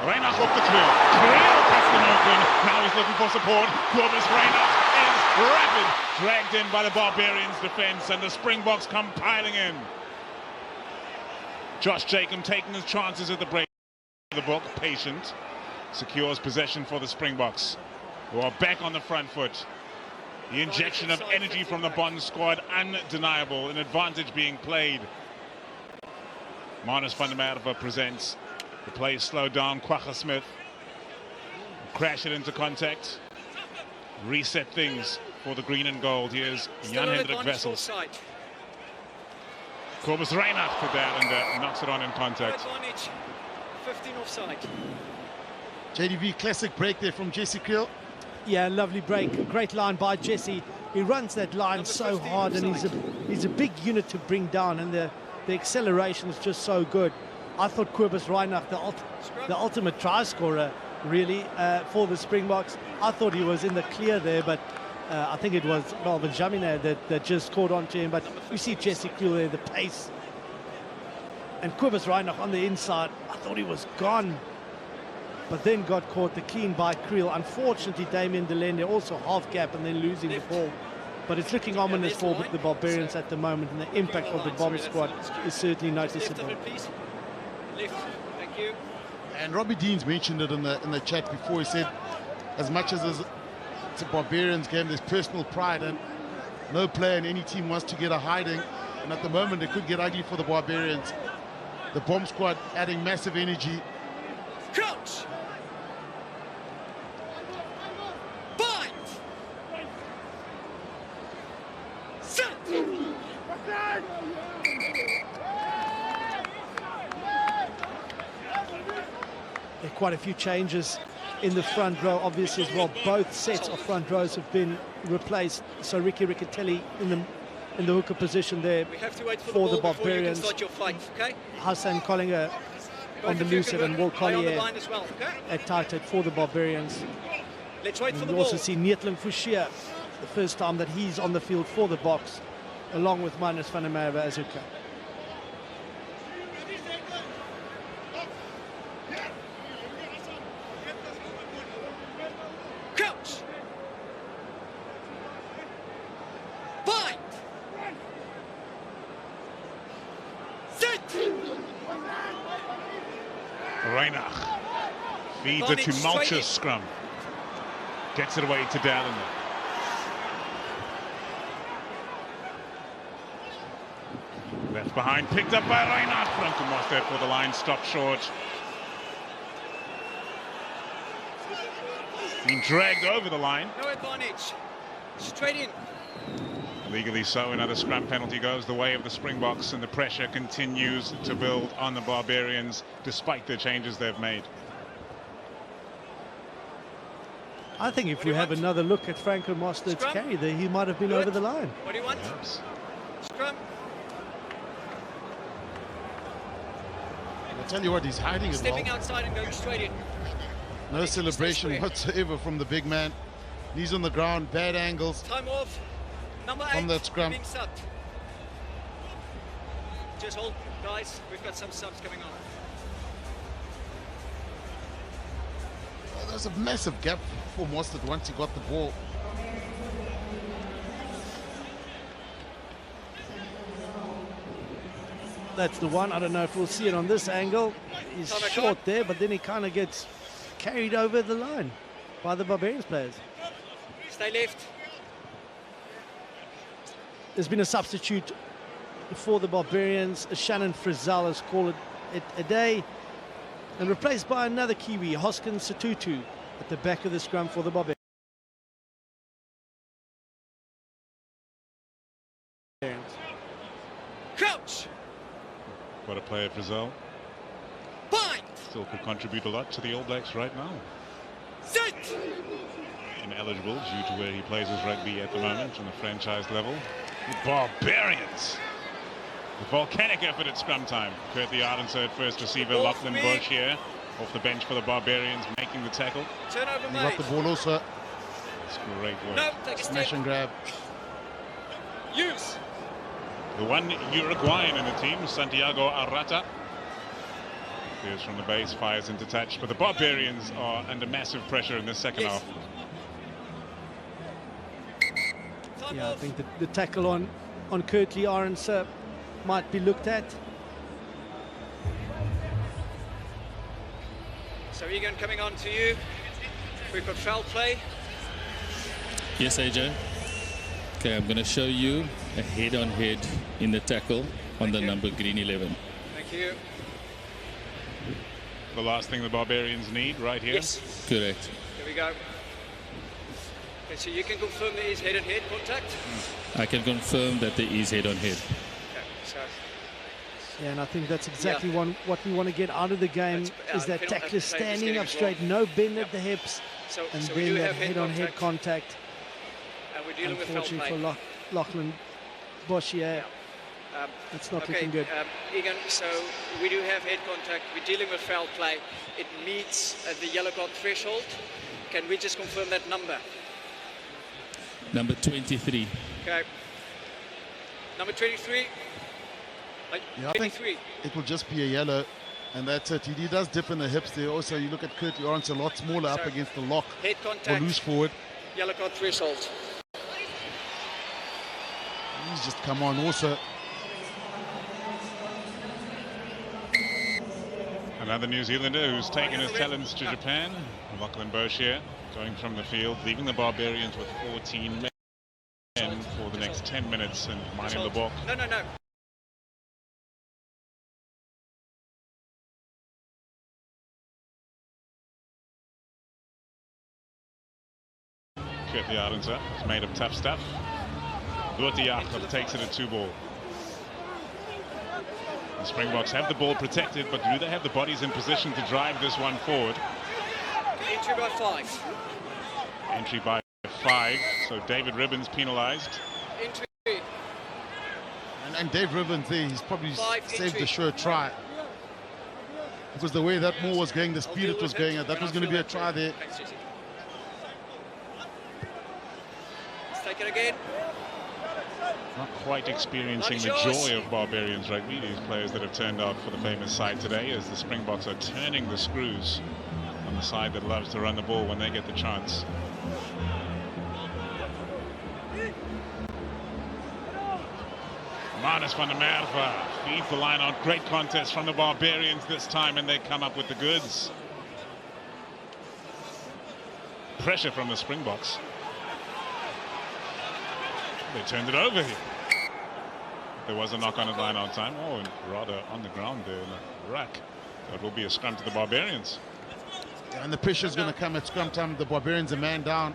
Reinach off the clear. Clear cuts them open. Now he's looking for support. Cobus Reinach is rapid. Dragged in by the Barbarians defense and the Springboks come piling in. Josh Jacob taking his chances at the break. The book, patient. Secures possession for the Springboks, who are back on the front foot. The injection of energy from the Bond squad, undeniable. An advantage being played. Marnus van der Merwe presents. The play slowed down. Kwagga Smith crash it into contact. Reset things for the green and gold. Here's Jan-Hendrik Wessels. Cobus Reinach to that and knocks it on in contact. 15 offside. JDV classic break there from Jesse Kriel. Yeah, lovely break. Great line by Jesse. He runs that line so hard, and he's a big unit to bring down, and the acceleration is just so good. I thought Cobus Reinach, the ultimate try scorer, really, for the Springboks. I thought he was in the clear there, but I think it was Melvin Jamina that just caught on to him. But you see Jesse Kriel there, the pace. And Cobus Reinach on the inside, I thought he was gone. But then got caught, the clean by Kriel. Unfortunately, Damien Delende also half gap and then losing the ball. But it's looking ominous for the Barbarians at the moment, and the impact of the bomb squad is certainly noticeable. Left, thank you. And Robbie Deans mentioned it in the chat before. He said, as much as it's a Barbarians game, there's personal pride, and no player in any team wants to get a hiding. And at the moment, it could get ugly for the Barbarians. The bomb squad adding massive energy. Coach! There are quite a few changes in the front row, obviously, as well. Both sets of front rows have been replaced. So Ricky Riccatelli in the hooker position there for the Barbarians. Your fight, okay? Hassan Collinger on the loose set, and Will Collier well, okay? at tight head for the Barbarians. Let's wait for And the you also ball. see Neetling Fushia, the first time that he's on the field for the Boks. along with Manus van der Merwe as hooker. Coach! Fight! Sit! Reinach feeds a Vonage tumultuous straight in. scrum. Gets it away to Dallin. Left behind, picked up by Reinach. Frankenmos there for the line, stopped short. Being dragged over the line. No advantage. Straight in. Legally so, another scrum penalty goes the way of the Springboks, and the pressure continues to build on the Barbarians despite the changes they've made. I think if What do we you have want? another look at Franco Mostard's Scrum? carry there, he might have been Good. over the line. What do you want? Perhaps. Scrum. I'll tell you what, he's hiding it well. Stepping outside and going straight in. No Making celebration mistakes whatsoever from the big man. Knees on the ground, bad angles. Time off. Number 8 From that scrum. being subbed. Just hold, guys. We've got some subs coming on. There's a massive gap for Mostert once he got the ball. That's the one. I don't know if we'll see it on this angle. He's Time short there, but then he kind of gets carried over the line by the Barbarians players. Stay left. There's been a substitute for the Barbarians. Shannon Frizzell has called it a day, and replaced by another Kiwi, Hoskins Satutu, at the back of the scrum for the Barbarians. Crouch. What a player, Brazil. Fight. Still could contribute a lot to the All Blacks right now. Sit. Ineligible due to where he plays his rugby at the moment on the franchise level. The Barbarians. The volcanic effort at scrum time. Kurt the Ardenser, first receiver, Ball Lachlan for me. Bush here. Off the bench for the Barbarians, making the tackle. Turnover He made. got the ball also. It's great work. No, take a Smash step. and grab. Use. The one Uruguayan in the team, Santiago Arrata. Clears from the base, fires into touch, but the Barbarians are under massive pressure in the second Yes. half. Time Yeah, I off. think the tackle on Kurt Lee Arendse might be looked at. So Egan coming on to you. We've got foul play. Yes, AJ. Okay, I'm going to show you a head-on-head in the tackle on the you. number green 11. Thank you. The last thing the Barbarians need right here. Yes. Correct. Here we go. Okay, so you can confirm there is head-on-head contact. I can confirm that there is head-on-head. Okay, so Yeah, and I think that's exactly what we want to get out of the game, That's- is that penalty tackler save is standing getting up it straight, wrong. no bend Yep. at the hips, So, and so we then do that have head-on-head contact. and we're dealing with foul Unfortunately play. for Lachlan Bush here, it's not looking good. Egan, so we do have head contact. We're dealing with foul play. It meets the yellow card threshold. Can we just confirm that number? Number 23. Okay. Number 23. Yeah, I think 23. it will just be a yellow, and that's it. He does dip in the hips there. Also, you look at Kurt Lawrence, a lot smaller up So, against the lock Head or contact. loose forward. Yellow card threshold. He's just come on also. Another New Zealander who's taken his talents to Japan. Lachlan Bush here, going from the field, leaving the Barbarians with 14 men for the next 10 minutes, and minding the ball. No. Kurt the Ardenser is made of tough stuff. Lotiach takes it at 2-ball. The Springboks have the ball protected, but do they have the bodies in position to drive this one forward? Entry by 5. Entry by 5, so David Ribbons penalised. Entry. And Dave Ribbons there, he's probably 5 saved entry. the sure try. Because the way that ball was going, the speed it was going at, that was going to be a try there. Thanks, Jesse. Let's take it again. Not quite experiencing the joy of Barbarians Rugby, these players that have turned out for the famous side today, as the Springboks are turning the screws on the side that loves to run the ball when they get the chance. Manus van der Merwe feeds the line out. Great contest from the Barbarians this time, and they come up with the goods. Pressure from the Springboks. They turned it over here. There was a knock on at line out time. Oh, and rather on the ground there in a rack. That will be a scrum to the Barbarians. Yeah, and the pressure is going to come at scrum time. The Barbarians a man down.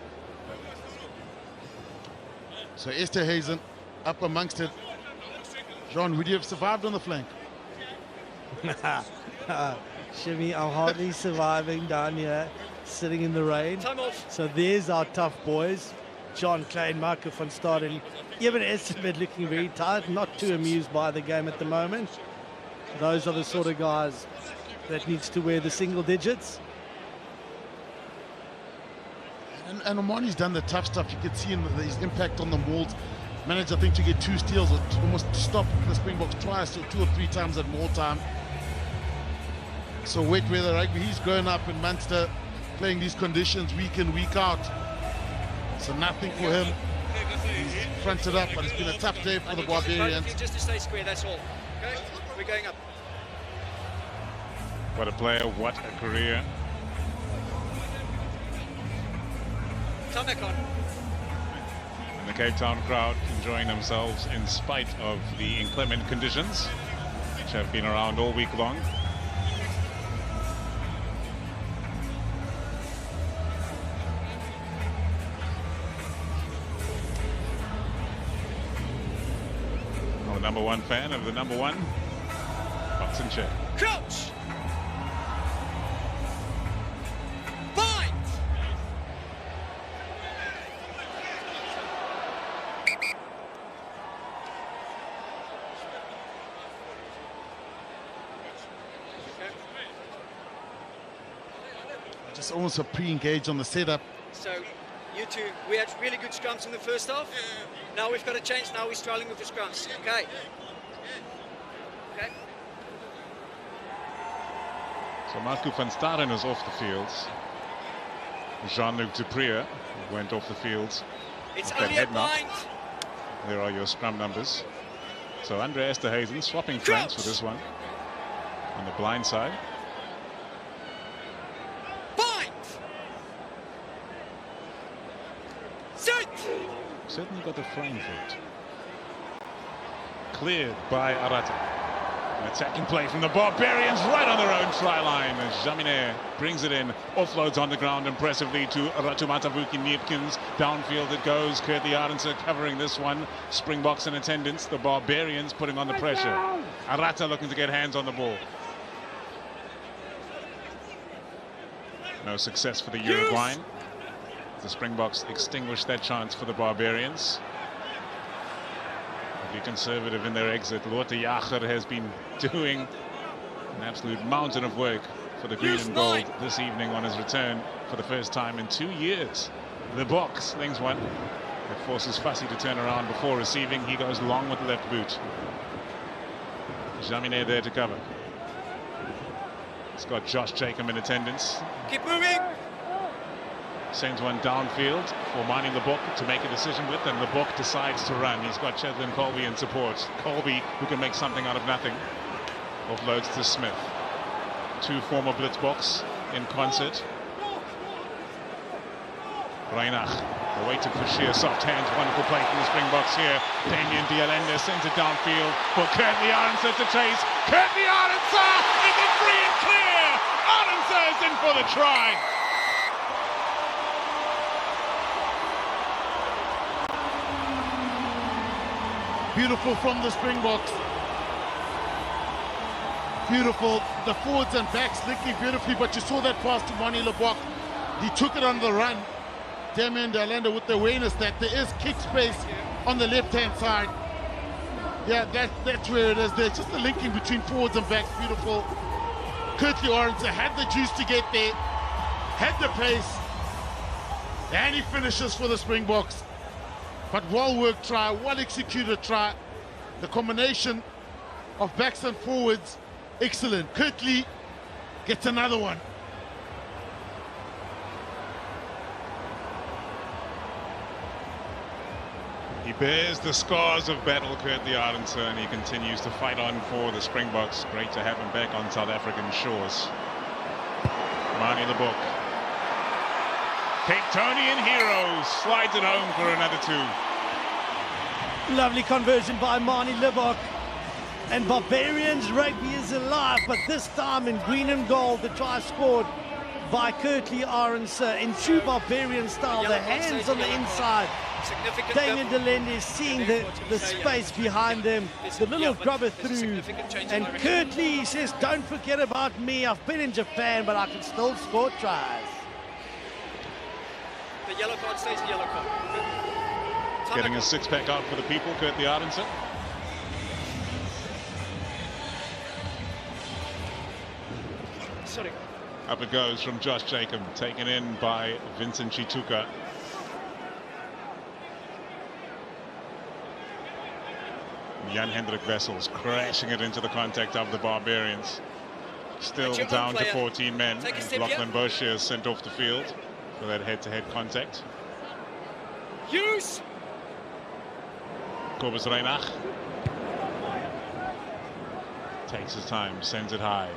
So Esterhuizen up amongst it. John, would you have survived on the flank? Shimmy, I'm hardly surviving down here, sitting in the rain. So there's our tough boys. John, Klein, Marco van Staden, even Estimate looking very tired, not too amused by the game at the moment. Those are the sort of guys that needs to wear the single digits. And Omani's done the tough stuff. You could see his impact on the mauls. Managed, I think, to get 2 steals or almost stop the Springboks twice or 2 or 3 times at maul time. So wet weather rugby, he's grown up in Munster playing these conditions week in, week out. So nothing for him. He's fronted up, but it's been a tough day for the Barbarians. Just to stay square, that's all. Okay, we're going up. What a player, what a career. Come back on. And the Cape Town crowd enjoying themselves in spite of the inclement conditions, which have been around all week long. Our number 1 fan of the number 1 boxing chair. Crouch! Bind! Just almost a pre-engage on the setup. So, you two, we had really good scrums in the first half. Now we've got to change. Now we're struggling with the scrums. Okay. Okay. So Marco van Staden is off the field. Jean-Luc Duprier went off the field. It's with that only a head knock. bind. There are your scrum numbers. So Andre Esterhuizen swapping flanks for this one on the blind side. Bind! Sit! Certainly got the frame for it. Cleared by Arata. An attacking play from the Barbarians right on their own try line. As Jaminet brings it in, offloads on the ground impressively to Ratumatavuki Niepkins. Downfield it goes. Kurt the Arendse covering this one. Springboks in attendance. The Barbarians putting on the pressure. Arata looking to get hands on the ball. No success for the Uruguayan. The Springboks extinguished that chance for the Barbarians. Be conservative in their exit. Lotte Jager has been doing an absolute mountain of work for the green and gold this evening on his return for the first time in 2 years. The box slings one. It forces Fassi to turn around before receiving. He goes long with the left boot. Jaminet there to cover. It's got Josh Jacob in attendance. Keep moving. Sends one downfield for Mani Lebok to make a decision with, and Lebok decides to run. He's got Chetland Colby in support. Colby, who can make something out of nothing, offloads to Smith. 2 former Blitzboks in concert. Reinach awaited for sheer soft hands. Wonderful play from the Springboks here. Damien Dialende sends it downfield for Kurt the Arendse to chase. Kurt the Arendse is it free and clear. Arendse is in for the try. Beautiful from the Springboks. Beautiful. The forwards and backs linking beautifully, but you saw that pass to Mani Lebok. He took it on the run. Damien Dialende with the awareness that there is kick space on the left-hand side. Yeah, that's where it is. There's just the linking between forwards and backs. Beautiful. Kurt the Arendse had the juice to get there, had the pace, and he finishes for the Springboks. But well-worked try, well-executed try. The combination of backs and forwards, excellent. Kirtley gets another one. He bears the scars of battle, Kirtley Arendse, and he continues to fight on for the Springboks. Great to have him back on South African shores. Mani the book. Capetonian heroes slides it home for another 2. Lovely conversion by Mani Libok. And Barbarians Rugby is alive, but this time in green and gold. The try scored by Kirtley Arendse in true Barbarian style. The hands on the inside. Damien Delende is seeing the space behind him. The little grubber through. And Kirtley says, don't forget about me. I've been in Japan, but I can still score tries. The yellow card stays the yellow card. Getting a 6-pack out for the people, Kirtley Arendse. Sorry. Up it goes from Josh Jacob, taken in by Vincent Chituka. Jan-Hendrik Wessels crashing it into the contact of the Barbarians. Still down to 14 men. And Lachlan Boshier is sent off the field for that head-to-head contact. Use! Kobus Reinach takes his time, sends it high.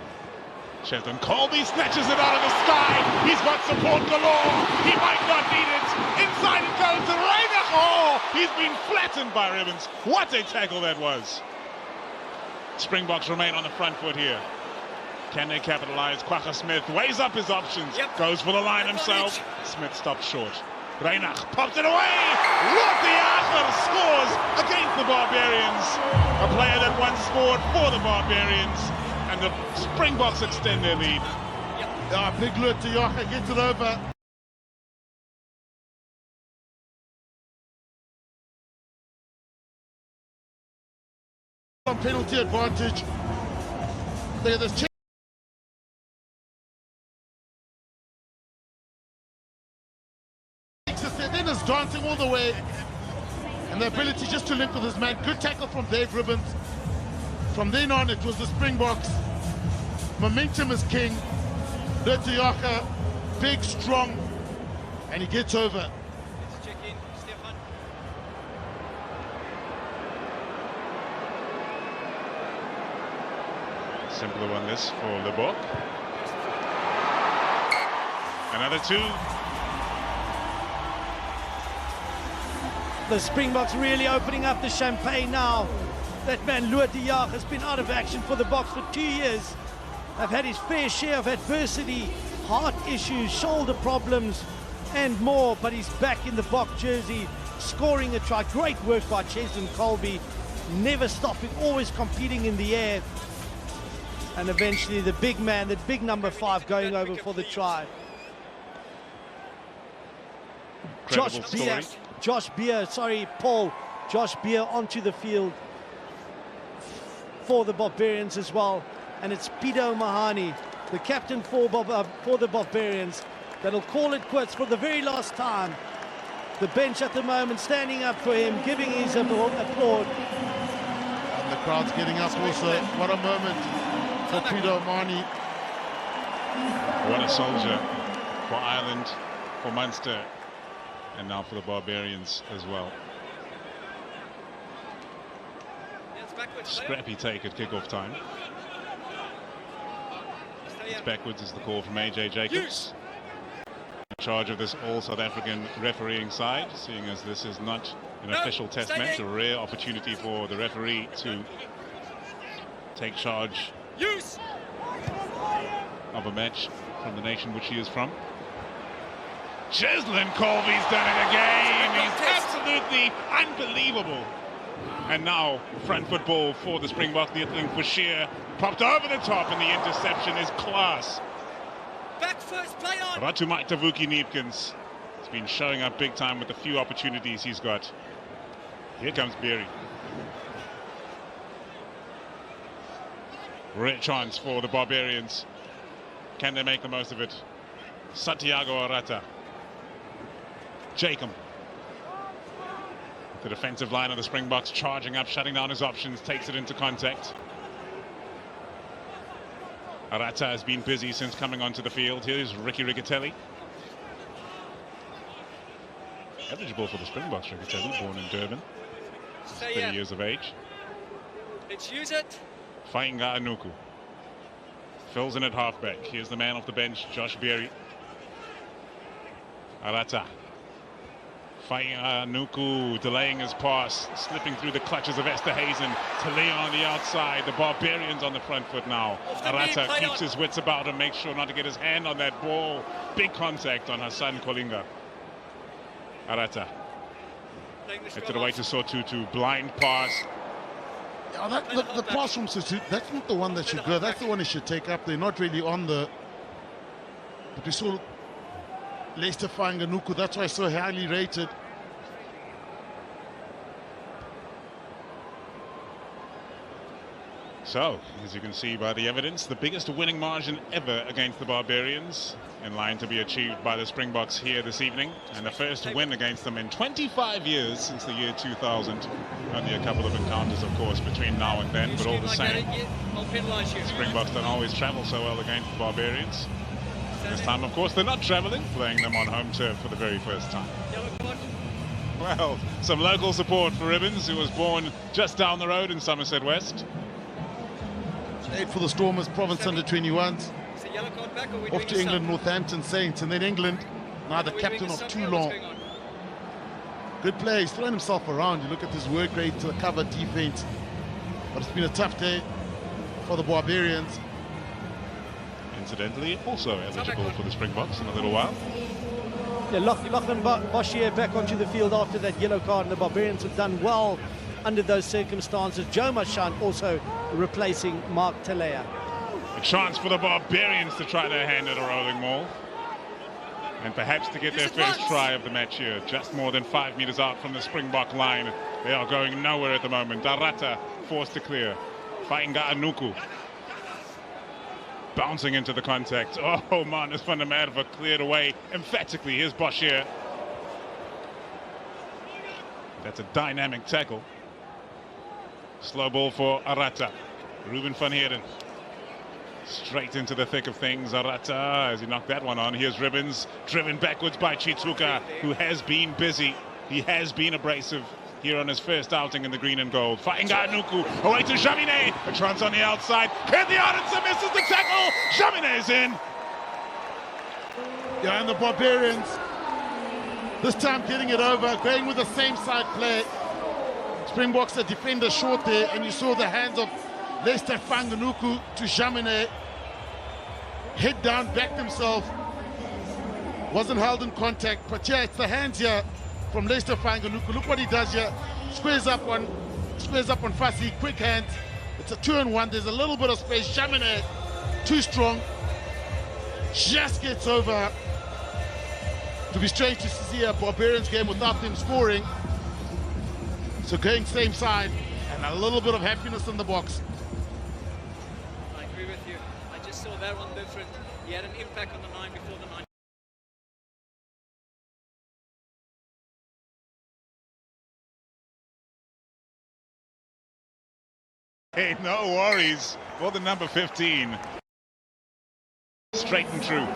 Sheldon Colby snatches it out of the sky. He's got support galore. He might not need it. Inside it goes to Reinach. Oh, he's been flattened by Ribbons. What a tackle that was. Springboks remain on the front foot here. Can they capitalize? Kwagga Smith weighs up his options. Goes for the line himself. Smith stops short. Reinach popped it away. Ruud de Jager scores against the Barbarians. A player that once scored for the Barbarians. And the Springboks extend their lead. Big Ruud de Jager gets it over. On penalty advantage. There's check. Then is dancing all the way. And the ability just to link with his man. Good tackle from Dave Ribbons. From then on, it was the Springboks. Momentum is king. Ruud de Jager, big, strong, and he gets over. Let's check in, Stefan. Simpler one this for Lebok. Another 2. The Springboks really opening up the champagne now. That man Ruud de Jager has been out of action for the Boks for 2 years. I've had his fair share of adversity, heart issues, shoulder problems, and more. But he's back in the Bok jersey, scoring a try. Great work by Cheslin Colby, never stopping, always competing in the air. And eventually the big man, the big number 5, going over for the try. Josh Beer onto the field for the Barbarians as well. And it's Pido Mahani, the captain for the Barbarians, that'll call it quits for the very last time. The bench at the moment standing up for him, giving his applaud. And the crowd's getting up also. What a moment for Pido Mahani. What a soldier for Ireland, for Munster, and now for the Barbarians as well. Scrappy take at kickoff time. It's backwards is the call from AJ Jacobs. In charge of this all South African refereeing side, seeing as this is not an official test match, a rare opportunity for the referee to take charge of a match from the nation which he is from. Cheslin Colby's done it again. He's absolutely unbelievable. And now front foot ball for the Springboks. The thing for Shear popped over the top, and the interception is class. Back first, play on. Ratumaitavuki Neepkins has been showing up big time with the few opportunities he's got. Here comes Berry. Rare chance for the Barbarians. Can they make the most of it? Santiago Arata. Jacob. The defensive line of the Springboks charging up, shutting down his options, takes it into contact. Arata has been busy since coming onto the field. Here's Ricky Riccatelli. Eligible for the Springboks, Riccatelli, born in Durban. 30 years of age. Let's use it. Fainga Anuku fills in at halfback. Here's the man off the bench, Josh Berry. Arata. Fainga Anuku delaying his pass, slipping through the clutches of Esterhazen. Talia on the outside. The Barbarians on the front foot now. Arata keeps his wits about him, makes sure not to get his hand on that ball. Big contact on Hassan Kolinga. Arata. Headed it away to Sotutu. Blind pass. Yeah, the pass from Sotutu, that's not the one that should go. That's the one he should take up. They're not really on the... But we saw Leicester Fainga Anuku. That's why so highly rated. So, as you can see by the evidence, the biggest winning margin ever against the Barbarians, in line to be achieved by the Springboks here this evening, and the first win against them in 25 years since the year 2000. Only a couple of encounters, of course, between now and then, but all the same, Springboks don't always travel so well against the Barbarians. This time, of course, they're not traveling, playing them on home turf for the very first time. Well, some local support for Ribbons, who was born just down the road in Somerset West. Played for the Stormers Province under-21s. Off to England, Northampton Saints, and then England. Now the captain of Toulon. Good play. He's thrown himself around. You look at his work rate to the cover defense. But it's been a tough day for the Barbarians. Incidentally, also eligible for the Springboks in a little while. Yeah, Lachlan Boshier back onto the field after that yellow card, and the Barbarians have done well under those circumstances. Joe Marchand also replacing Mark Talea. A chance for the Barbarians to try their hand at a rolling maul. And perhaps to get their first try of the match here. Just more than 5 meters out from the Springbok line. They are going nowhere at the moment. Arata forced to clear. Fainga Anuku bouncing into the contact. Oh, Manus van der Merwe cleared away emphatically. Here's Boshier. That's a dynamic tackle. Slow ball for Arata. Ruben van Heerden. Straight into the thick of things. Arata, as he knocked that one on. Here's Ribbons, driven backwards by Chituka, who has been busy. He has been abrasive here on his first outing in the green and gold. Fainga Anuku, away to Jaminet. A chance on the outside. Hit the Arendse, misses the tackle. Jaminet's in. Yeah, and the Barbarians, this time getting it over, going with the same side play. Springboks, the defender short there, and you saw the hands of Leicester Fainga Anuku to Jaminet. Head down, backed himself. Wasn't held in contact, but yeah, it's the hands here from Leicester Fainga Anuku. Look what he does here. Squares up on Fassi, quick hands. It's a 2-on-1. There's a little bit of space. Jaminet, too strong. Just gets over. To be strange to see a Barbarians game without them scoring. So going same side, and a little bit of happiness in the box. I agree with you. I just saw that one different. He had an impact on the 9 before the 9. Hey, no worries for the number 15. Straight and true.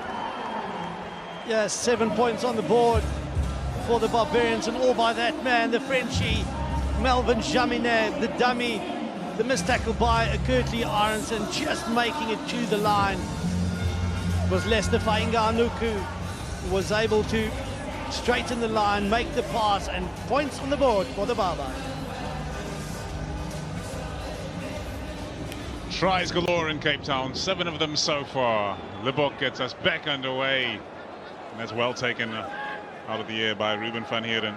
Yeah, 7 points on the board for the Barbarians, and all by that man, the Frenchie, Melvin Jaminet, the dummy, the missed tackle by Kurtley Aronson, just making it to the line. Was Leicester Fainga Anuku, who was able to straighten the line, make the pass, and points on the board for the Barbars. Tries galore in Cape Town, 7 of them so far. Libok gets us back underway. And that's well taken out of the air by Ruben van Heerden.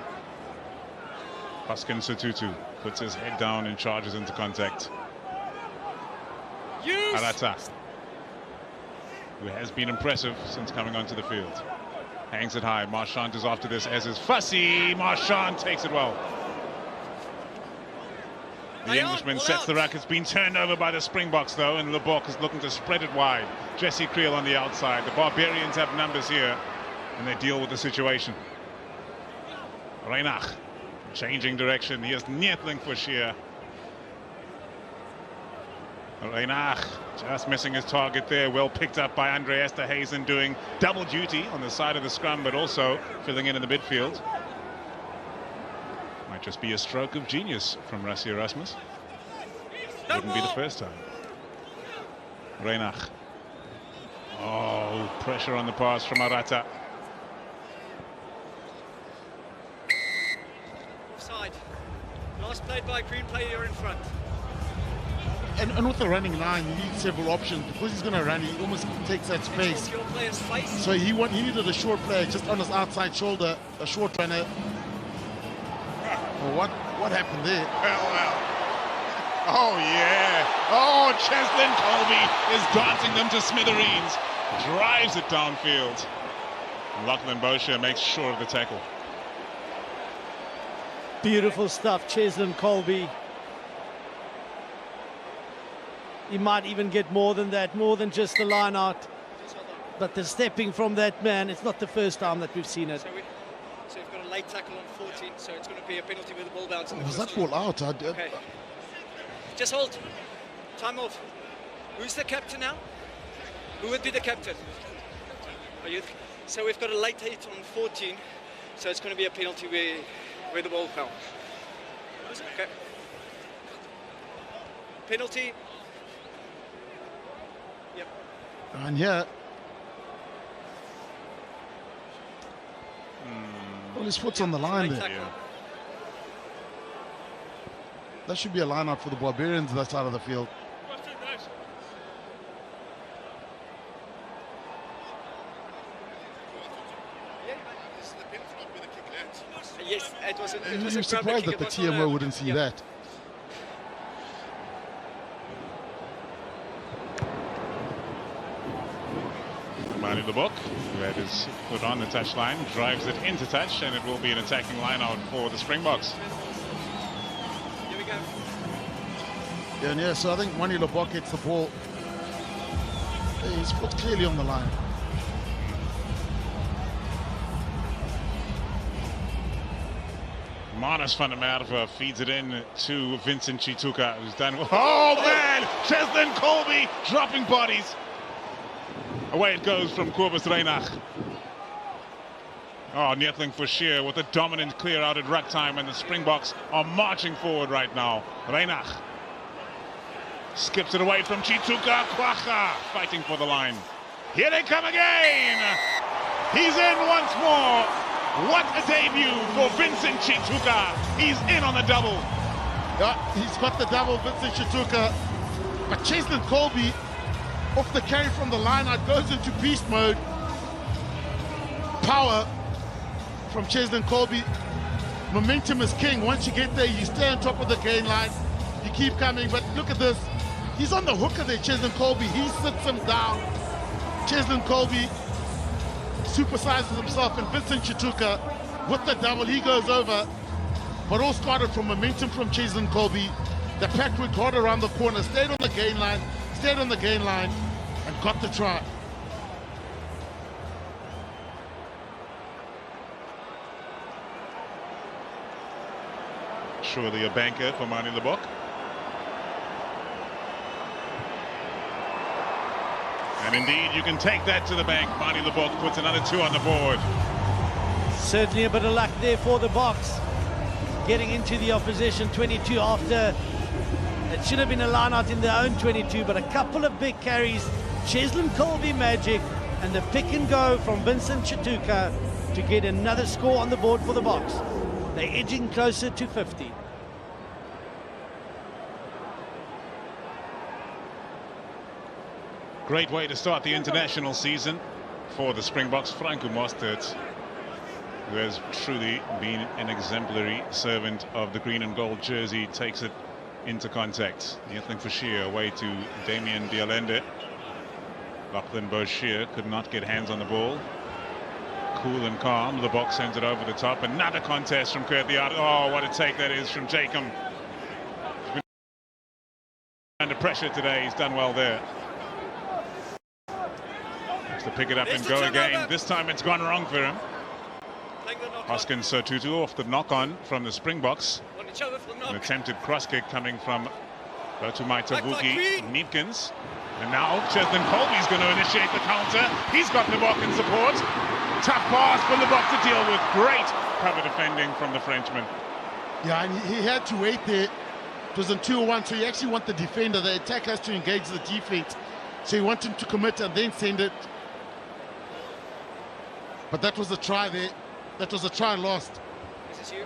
Paskin Sotutu puts his head down and charges into contact. Arata, who has been impressive since coming onto the field. Hangs it high. Marchand is after this, as is Fassi. Marchand takes it well. The Englishman sets the ruck. It's been turned over by the Springboks, though, and Lebok is looking to spread it wide. Jesse Creel on the outside. The Barbarians have numbers here, and they deal with the situation. Reinach Changing direction. Here's Nietling for sheer. Reinach just missing his target there. Well picked up by Andre Esterhazen, doing double duty on the side of the scrum, but also filling in the midfield. Might just be a stroke of genius from Rassie Erasmus. Wouldn't be the first time. Reinach. Oh, pressure on the pass from Arata. Offside. Last played by green player in front. And with the running line, you need several options. Because he's going to run, he almost takes that space. Your player's face. So he needed a short player just on his outside shoulder, a short runner. Well, what happened there? Well. Oh, yeah. Oh, Cheslin Colby is dancing them to smithereens. Drives it downfield. Lachlan Bosher makes sure of the tackle. Beautiful stuff, Cheslin Colby. He might even get more than that, more than just the line out. But the stepping from that man, it's not the first time that we've seen it. So we've got a late tackle on 14, so it's going to be a penalty with the ball bounce. Was that ball out? Okay. Just hold. Time off. Who's the captain now? Who would be the captain? Are you? So we've got a late hit on 14, so it's going to be a penalty where the ball fell. Okay. Penalty. Yep. And yeah. Well, his foot's on the line there. Yeah. That should be a line out for the Barbarians that side of the field. Yes, it was You're a surprised that the TMO wouldn't see that. Mani the Book, who had his foot on the touchline, drives it into touch, and it will be an attacking line-out for the Springboks. Here we go. Yeah, and yeah, so I think Mani Lebok gets the ball. His foot's clearly on the line. Manus van der Merwe feeds it in to Vincent Chituka, who's done well. Oh man, Cheslin Colby dropping bodies. Away it goes from Kobus Reinach. Oh, Nietling for sheer with a dominant clear out at ruck time, and the Springboks are marching forward right now. Reinach skips it away from Chituka. Kwacha fighting for the line. Here they come again. He's in once more. What a debut for Vincent Chituka. He's in on the double. Yeah, he's got the double, Vincent Chituka. But Cheslin Colby, off the carry from the line out, goes into beast mode. Power from Cheslin Colby. Momentum is king. Once you get there, you stay on top of the gain line. You keep coming, but look at this. He's on the hooker there, Cheslin Colby. He sits him down. Cheslin Colby supersizes himself, and Vincent Chituka with the double, he goes over. But all started from momentum from Cheslin Colby. The pack worked hard around the corner, stayed on the gain line, and got the try. Surely a banker for Mani Lebok. And indeed, you can take that to the bank. Mani Lebok puts another 2 on the board. Certainly a bit of luck there for the Boks. Getting into the opposition 22 after it should have been a line out in their own 22, but a couple of big carries. Cheslin Colby magic, and the pick and go from Vincent Chituka to get another score on the board for the Boks. They're edging closer to 50. Great way to start the international season for the Springboks. Franco Mostert, who has truly been an exemplary servant of the green and gold jersey, takes it into contact. Nietling Forshire away to Damien Dialende. Lachlan Boshier could not get hands on the ball. Cool and calm, the box sends it over the top. Another contest from Kurt Liard. Oh, what a take that is from Jacob. Under pressure today, he's done well there. Has to pick it up and go again. This time it's gone wrong for him. playing the knock-on. Hoskins Sotutu off the knock-on from the Springboks. On each other for the An knock. attempted cross kick coming from Ratumaita Back by Vuki Queen. Neepkins. And now Cheslin Colby's going to initiate the counter. He's got Lebok in support. Tough pass for Lebok to deal with. Great cover defending from the Frenchman. Yeah, and he had to wait there. It was in 2-1, so you actually want the defender. The attacker has to engage the defense. So you want him to commit and then send it. But that was a try there. That was a try lost. This is you.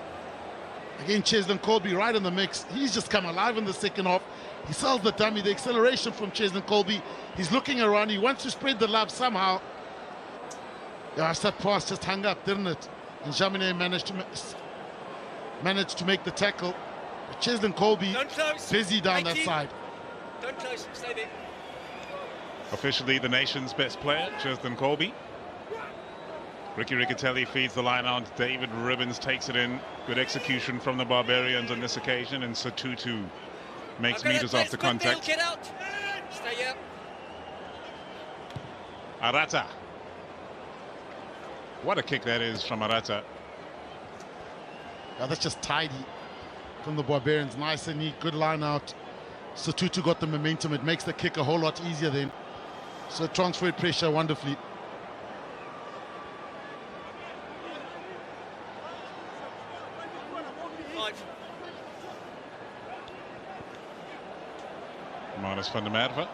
Again, Cheslin Colby right in the mix. He's just come alive in the second half. He sells the dummy, the acceleration from Cheslin Colby. He's looking around. He wants to spread the love somehow. Yeah, that pass just hung up, didn't it? And Jamine managed to make the tackle. Cheslin Colby Don't close. busy down that 18. side. Don't close. Stay there. Officially the nation's best player, Cheslin Colby. Ricky Riccatelli feeds the line out. David Ribbons takes it in. Good execution from the Barbarians on this occasion. And Sotutu makes Okay, meters that's after Spindale, contact. Get out. Stay here. Arata. What a kick that is from Arata. Yeah, that's just tidy from the Barbarians. Nice and neat, good line out. Sotutu got the momentum. It makes the kick a whole lot easier then. So transferred pressure wonderfully. Manus van der Merwe.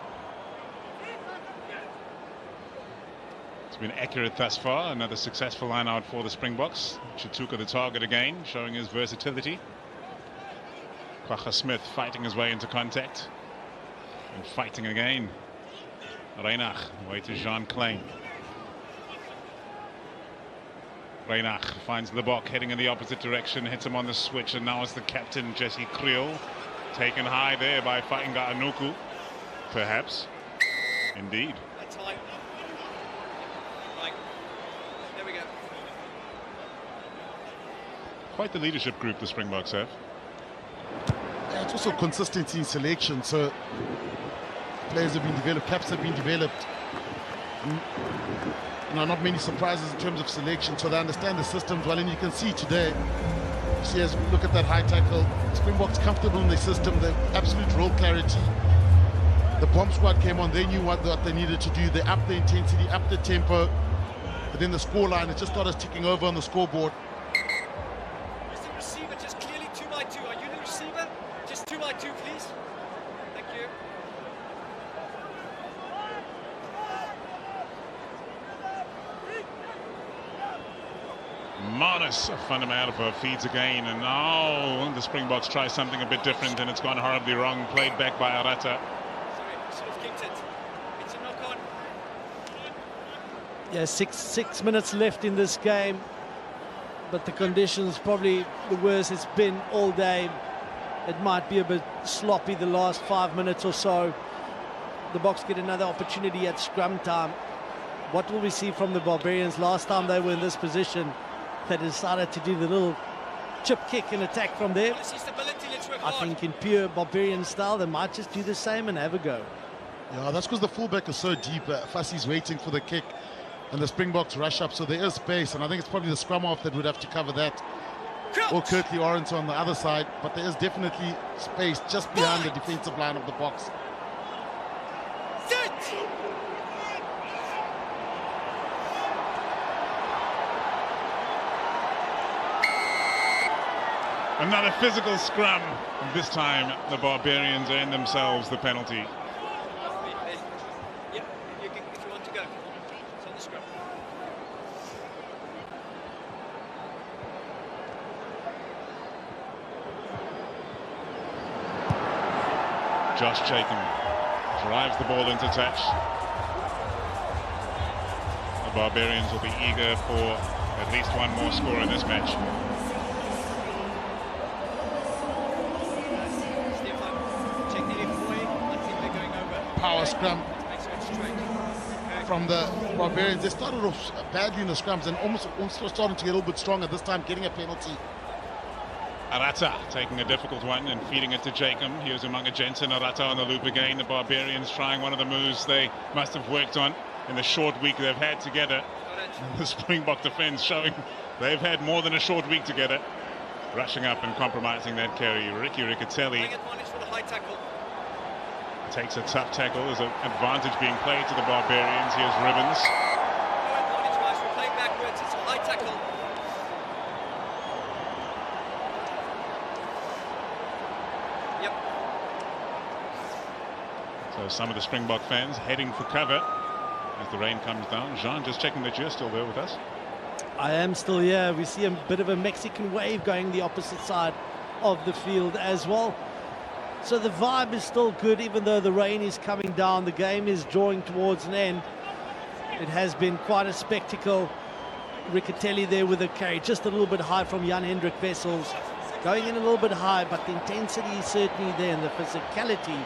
It's been accurate thus far. Another successful line out for the Springboks. Chituka the target again, showing his versatility. Kwacha Smith fighting his way into contact. And fighting again. Reinach, away to Jean Klein. Reinach finds Lebok heading in the opposite direction, hits him on the switch, and now it's the captain, Jesse Kriel. Taken high there by Fainga Anuku, perhaps. Indeed. That's high. Right. There we go. Quite the leadership group the Springboks have. Yeah, it's also consistency in selection. So players have been developed, caps have been developed. Not many surprises in terms of selection. So they understand the systems well, and you can see today. See, as we look at that high tackle, Springboks comfortable in their system, the absolute role clarity. The bomb squad came on, they knew what they needed to do. They upped the intensity, upped the tempo. But then the scoreline, it just started ticking over on the scoreboard. Is the receiver just clearly 2x2? Are you the receiver? Just 2x2, please. Thank you. Manus van der Merwe feeds again, and now the Springboks try something a bit different, and it's gone horribly wrong. Played back by Arata. Sorry, should have kicked it. It's a knock-on. Yeah, six minutes left in this game, but the conditions probably the worst it's been all day. It might be a bit sloppy the last 5 minutes or so. The Boks get another opportunity at scrum time. What will we see from the Barbarians? Last time they were in this position, they decided to do the little chip kick and attack from there. Let's see stability, let's work I hard. think in pure Barbarian style, they might just do the same and have a go. Yeah, that's because the fullback is so deep. Fassi's waiting for the kick, and the Springboks rush up, so there is space, and I think it's probably the scrum half that would have to cover that. Crouch. Or Kirkley Orange on the other side, but there is definitely space just behind the defensive line of the box. Sit. Another physical scrum. This time the Barbarians earn themselves the penalty. Yeah, you can, if you want to go. It's on the scrum. Josh Chaikin drives the ball into touch. The Barbarians will be eager for at least one more score in this match. Check the left way. I think they're going over. Power scrum Make sure it's straight. Okay. from the Barbarians. They started off badly in the scrums and almost starting to get a little bit stronger this time, getting a penalty. Arata taking a difficult one and feeding it to Jacob. Here's Umanga Jensen. Arata on the loop again. The Barbarians trying one of the moves they must have worked on in the short week they've had together. Got it. The Springbok defense showing They've had more than a short week together. Rushing up and compromising that carry. Ricky Riccatelli Advantage for the high tackle. takes a tough tackle. There's an advantage being played to the Barbarians. Here's Ribbons. No advantage, guys. We're playing backwards. It's a high tackle. Yep. So some of the Springbok fans heading for cover as the rain comes down. Jean, just checking that you're still there with us. I am still here. We see a bit of a Mexican wave going the opposite side of the field as well. So the vibe is still good, even though the rain is coming down. The game is drawing towards an end. It has been quite a spectacle. Riccatelli there with a carry, just a little bit high from Jan-Hendrik Wessels. Going in a little bit high, but the intensity is certainly there, and the physicality,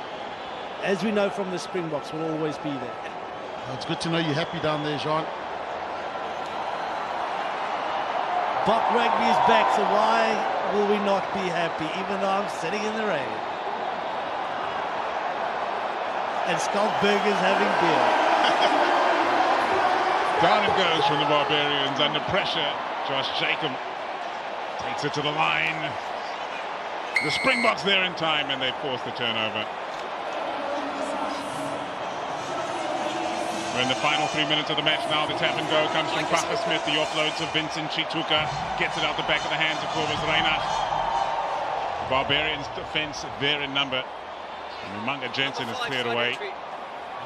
as we know from the Springboks, will always be there. It's good to know you're happy down there, Jean. Bok Rugby is back, so why will we not be happy, even though I'm sitting in the rain? And Skalkberger's having beer. Down it goes from the Barbarians under pressure. Josh Jacob takes it to the line. The Springboks there in time, and they force the turnover. We're in the final 3 minutes of the match now. The tap and go comes from Kwagga Smith. The offload to Vincent Chituka. Gets it out the back of the hands of Cobus Reinach. The Barbarians defense there in number. And Umanga Jensen is cleared away.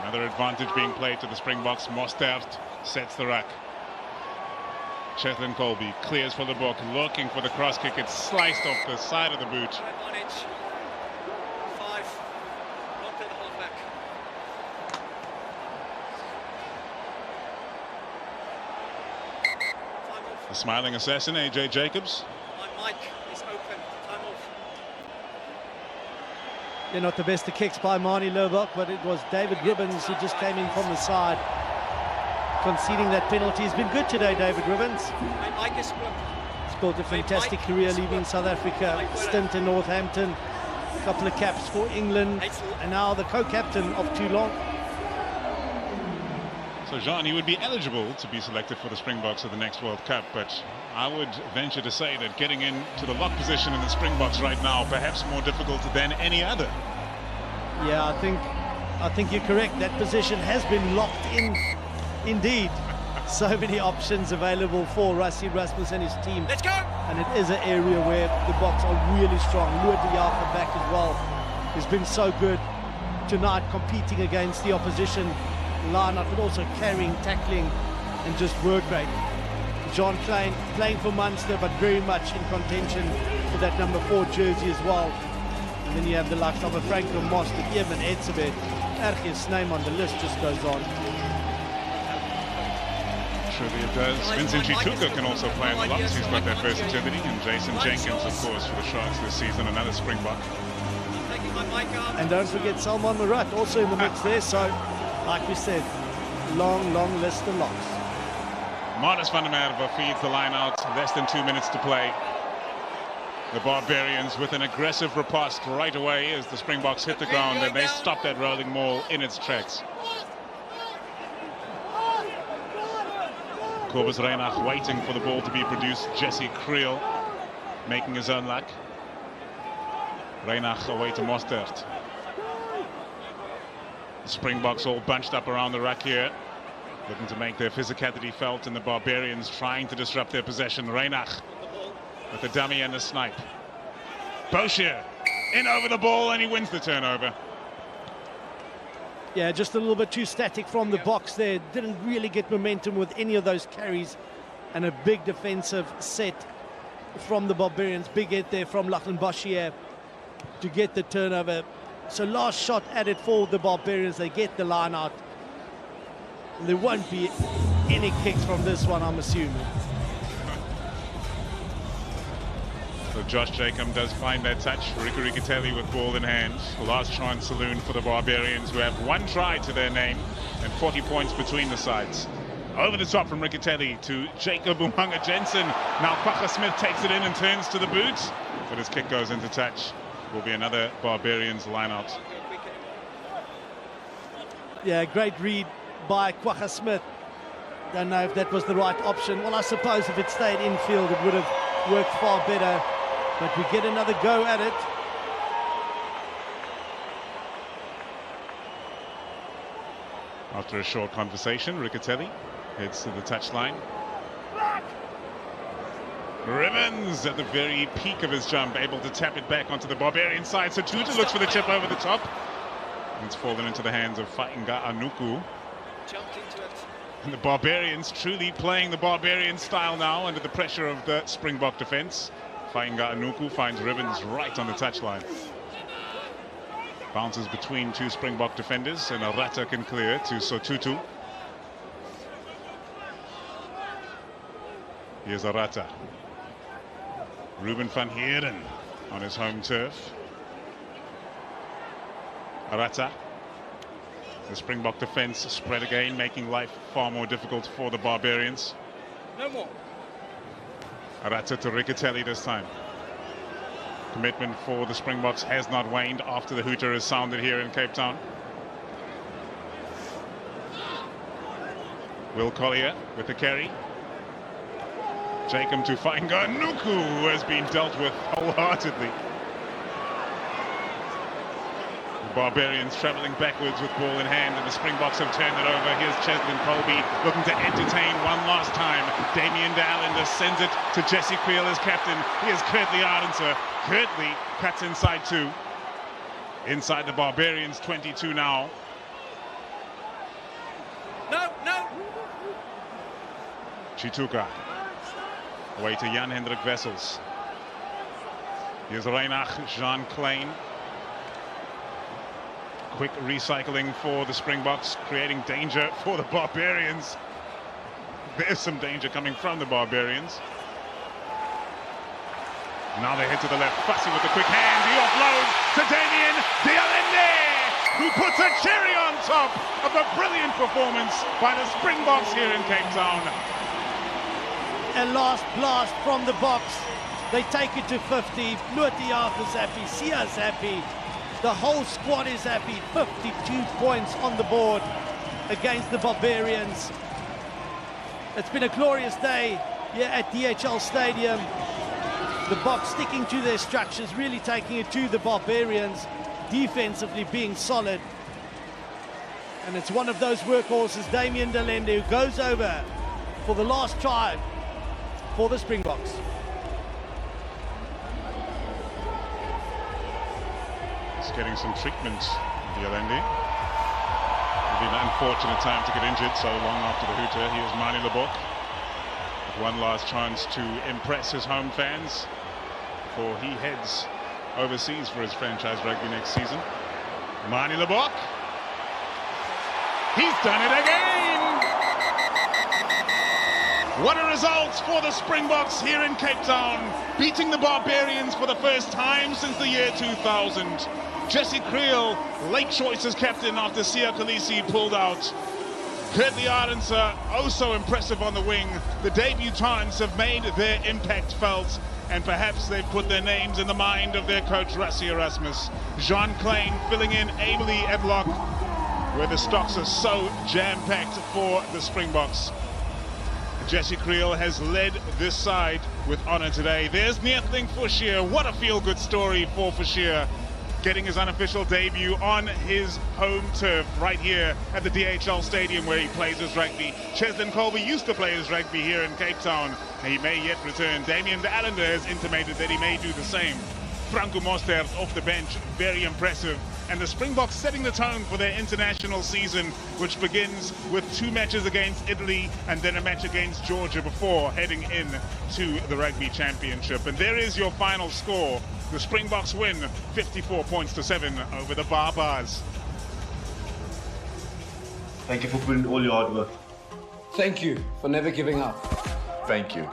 Another advantage being played to the Springboks. Mostert sets the ruck. Cheslin Colby clears for the book, looking for the cross kick. It's sliced off the side of the boot. Advantage. 5. Not to the halfback. Time off. The smiling assassin, AJ Jacobs. My mic is open. Time off. They're not the best of kicks by Marnie Lobok, but it was David Ribbons who just came in from the side, conceding that penalty. He's been good today, David Ribbons. My mic is split. He's built a fantastic career leaving South Africa, stint in Northampton, a couple of caps for England, and now the co-captain of Toulon. So Jean, he would be eligible to be selected for the Springboks at the next World Cup, but I would venture to say that getting into the lock position in the Springboks right now, perhaps more difficult than any other. Yeah, I think you're correct. That position has been locked in, indeed. So many options available for Rassie Rasmus and his team. Let's go! And it is an area where the Boks are really strong. Loer de Jager back as well. He's been so good tonight, competing against the opposition lineup, but also carrying, tackling, and just work rate. John Klein playing for Munster, but very much in contention for that number 4 jersey as well. And then you have the likes of a Franco Most, Eamon Etzebeth, Ergis name on the list just goes on. Surely it does. Vincent Chituka can also play in the locks. He's got that versatility. And Jason Jenkins, of course, for the Sharks this season, another Springbok. Taking my mic out. And don't forget Salman Murat also in the mix there. So, like we said, long list of locks. Marnus van der Merwe feeds the line out. Less than 2 minutes to play. The Barbarians with an aggressive riposte right away as the Springboks hit the ground, and they stop that rolling maul in its tracks. Cobus Reinach waiting for the ball to be produced. Jesse Creel making his own luck. Reinach away to Mostert. The Springboks all bunched up around the ruck here, looking to make their physicality felt, and the Barbarians trying to disrupt their possession. Reinach with the dummy and the snipe. Boshier in over the ball, and he wins the turnover. Yeah, just a little bit too static from the box there. Didn't really get momentum with any of those carries, and a big defensive set from the Barbarians. Big hit there from Lachlan Boshier to get the turnover. So last shot added for the Barbarians. They get the line out. And there won't be any kicks from this one, I'm assuming. So Josh Jacob does find that touch. Ricky Riccatelli with ball in hand. Last chance saloon for the Barbarians, who have 1 try to their name and 40 points between the sides. Over the top from Riccatelli to Jacob Umanga Jensen. Now Kwagga Smith takes it in and turns to the boot, but his kick goes into touch. Will be another Barbarians line-out. Yeah, great read by Kwagga Smith. Don't know if that was the right option. Well, I suppose if it stayed infield, it would have worked far better. But we get another go at it. After a short conversation, Riccatelli heads to the touchline. Ribbons at the very peak of his jump, able to tap it back onto the Barbarian side. So Tutu looks for the chip over the top. It's fallen into the hands of Fainga Anuku. Jumped into it. And the Barbarians truly playing the Barbarian style now under the pressure of the Springbok defense. Fainga Anuku finds Ribbons right on the touchline. Bounces between two Springbok defenders, and Arata can clear to Sotutu. Here's Arata. Ruben van Heeren on his home turf. Arata. The Springbok defense spread again, making life far more difficult for the Barbarians. No more. Arata to Riccatelli this time. Commitment for the Springboks has not waned after the hooter is sounded here in Cape Town. Will Collier with the carry. Jacob to Fainga Anuku, who has been dealt with wholeheartedly. The Barbarians travelling backwards with ball in hand, and the Springboks have turned it over. Here's Cheslin Colby looking to entertain one last time. Damien de Allender sends it to Jesse Creel as captain. Here's Kurtley Arendse. Kurtley cuts inside two. Inside the Barbarians, 22 now. No, no. Chituka. Away to Jan-Hendrik Wessels. Here's Reinach Jean Klein. Quick recycling for the Springboks, creating danger for the Barbarians. There's some danger coming from the Barbarians. Now they head to the left. Fussy with the quick hand. He offloads to Damien de Allende, who puts a cherry on top of a brilliant performance by the Springboks here in Cape Town. A last blast from the box. They take it to 50. Luetiach is happy. Sia's happy. The whole squad is happy. 52 points on the board against the Barbarians. It's been a glorious day here at DHL Stadium. The Boks sticking to their structures, really taking it to the Barbarians, defensively being solid. And it's one of those workhorses, Damien de Allende, who goes over for the last try for the Springboks. He's getting some treatment, de Allende. It'll be an unfortunate time to get injured so long after the hooter. Here's Mani Lebok with one last chance to impress his home fans before he heads overseas for his franchise rugby next season. Mani Lebok. He's done it again! What a result for the Springboks here in Cape Town, beating the Barbarians for the first time since the year 2000. Jesse Creel, late choice as captain after Sia Khaleesi pulled out. Kurtley Arendse, oh so impressive on the wing. The debutants have made their impact felt, and perhaps they've put their names in the mind of their coach Rassie Erasmus. Jean Klein filling in ably at lock, where the stocks are so jam-packed for the Springboks. Jesse Creel has led this side with honor today. There's Neethling Forshire. What a feel-good story for Forshire, getting his unofficial debut on his home turf right here at the DHL Stadium where he plays his rugby. Cheslin Colby used to play his rugby here in Cape Town. He may yet return. Damien de Allende has intimated that he may do the same. Franco Mostert off the bench, very impressive. And the Springboks setting the tone for their international season, which begins with 2 matches against Italy and then a match against Georgia before heading in to the Rugby Championship. And there is your final score. The Springboks win 54 points to 7 over the Barbars. Thank you for putting all your hard work. Thank you for never giving up. Thank you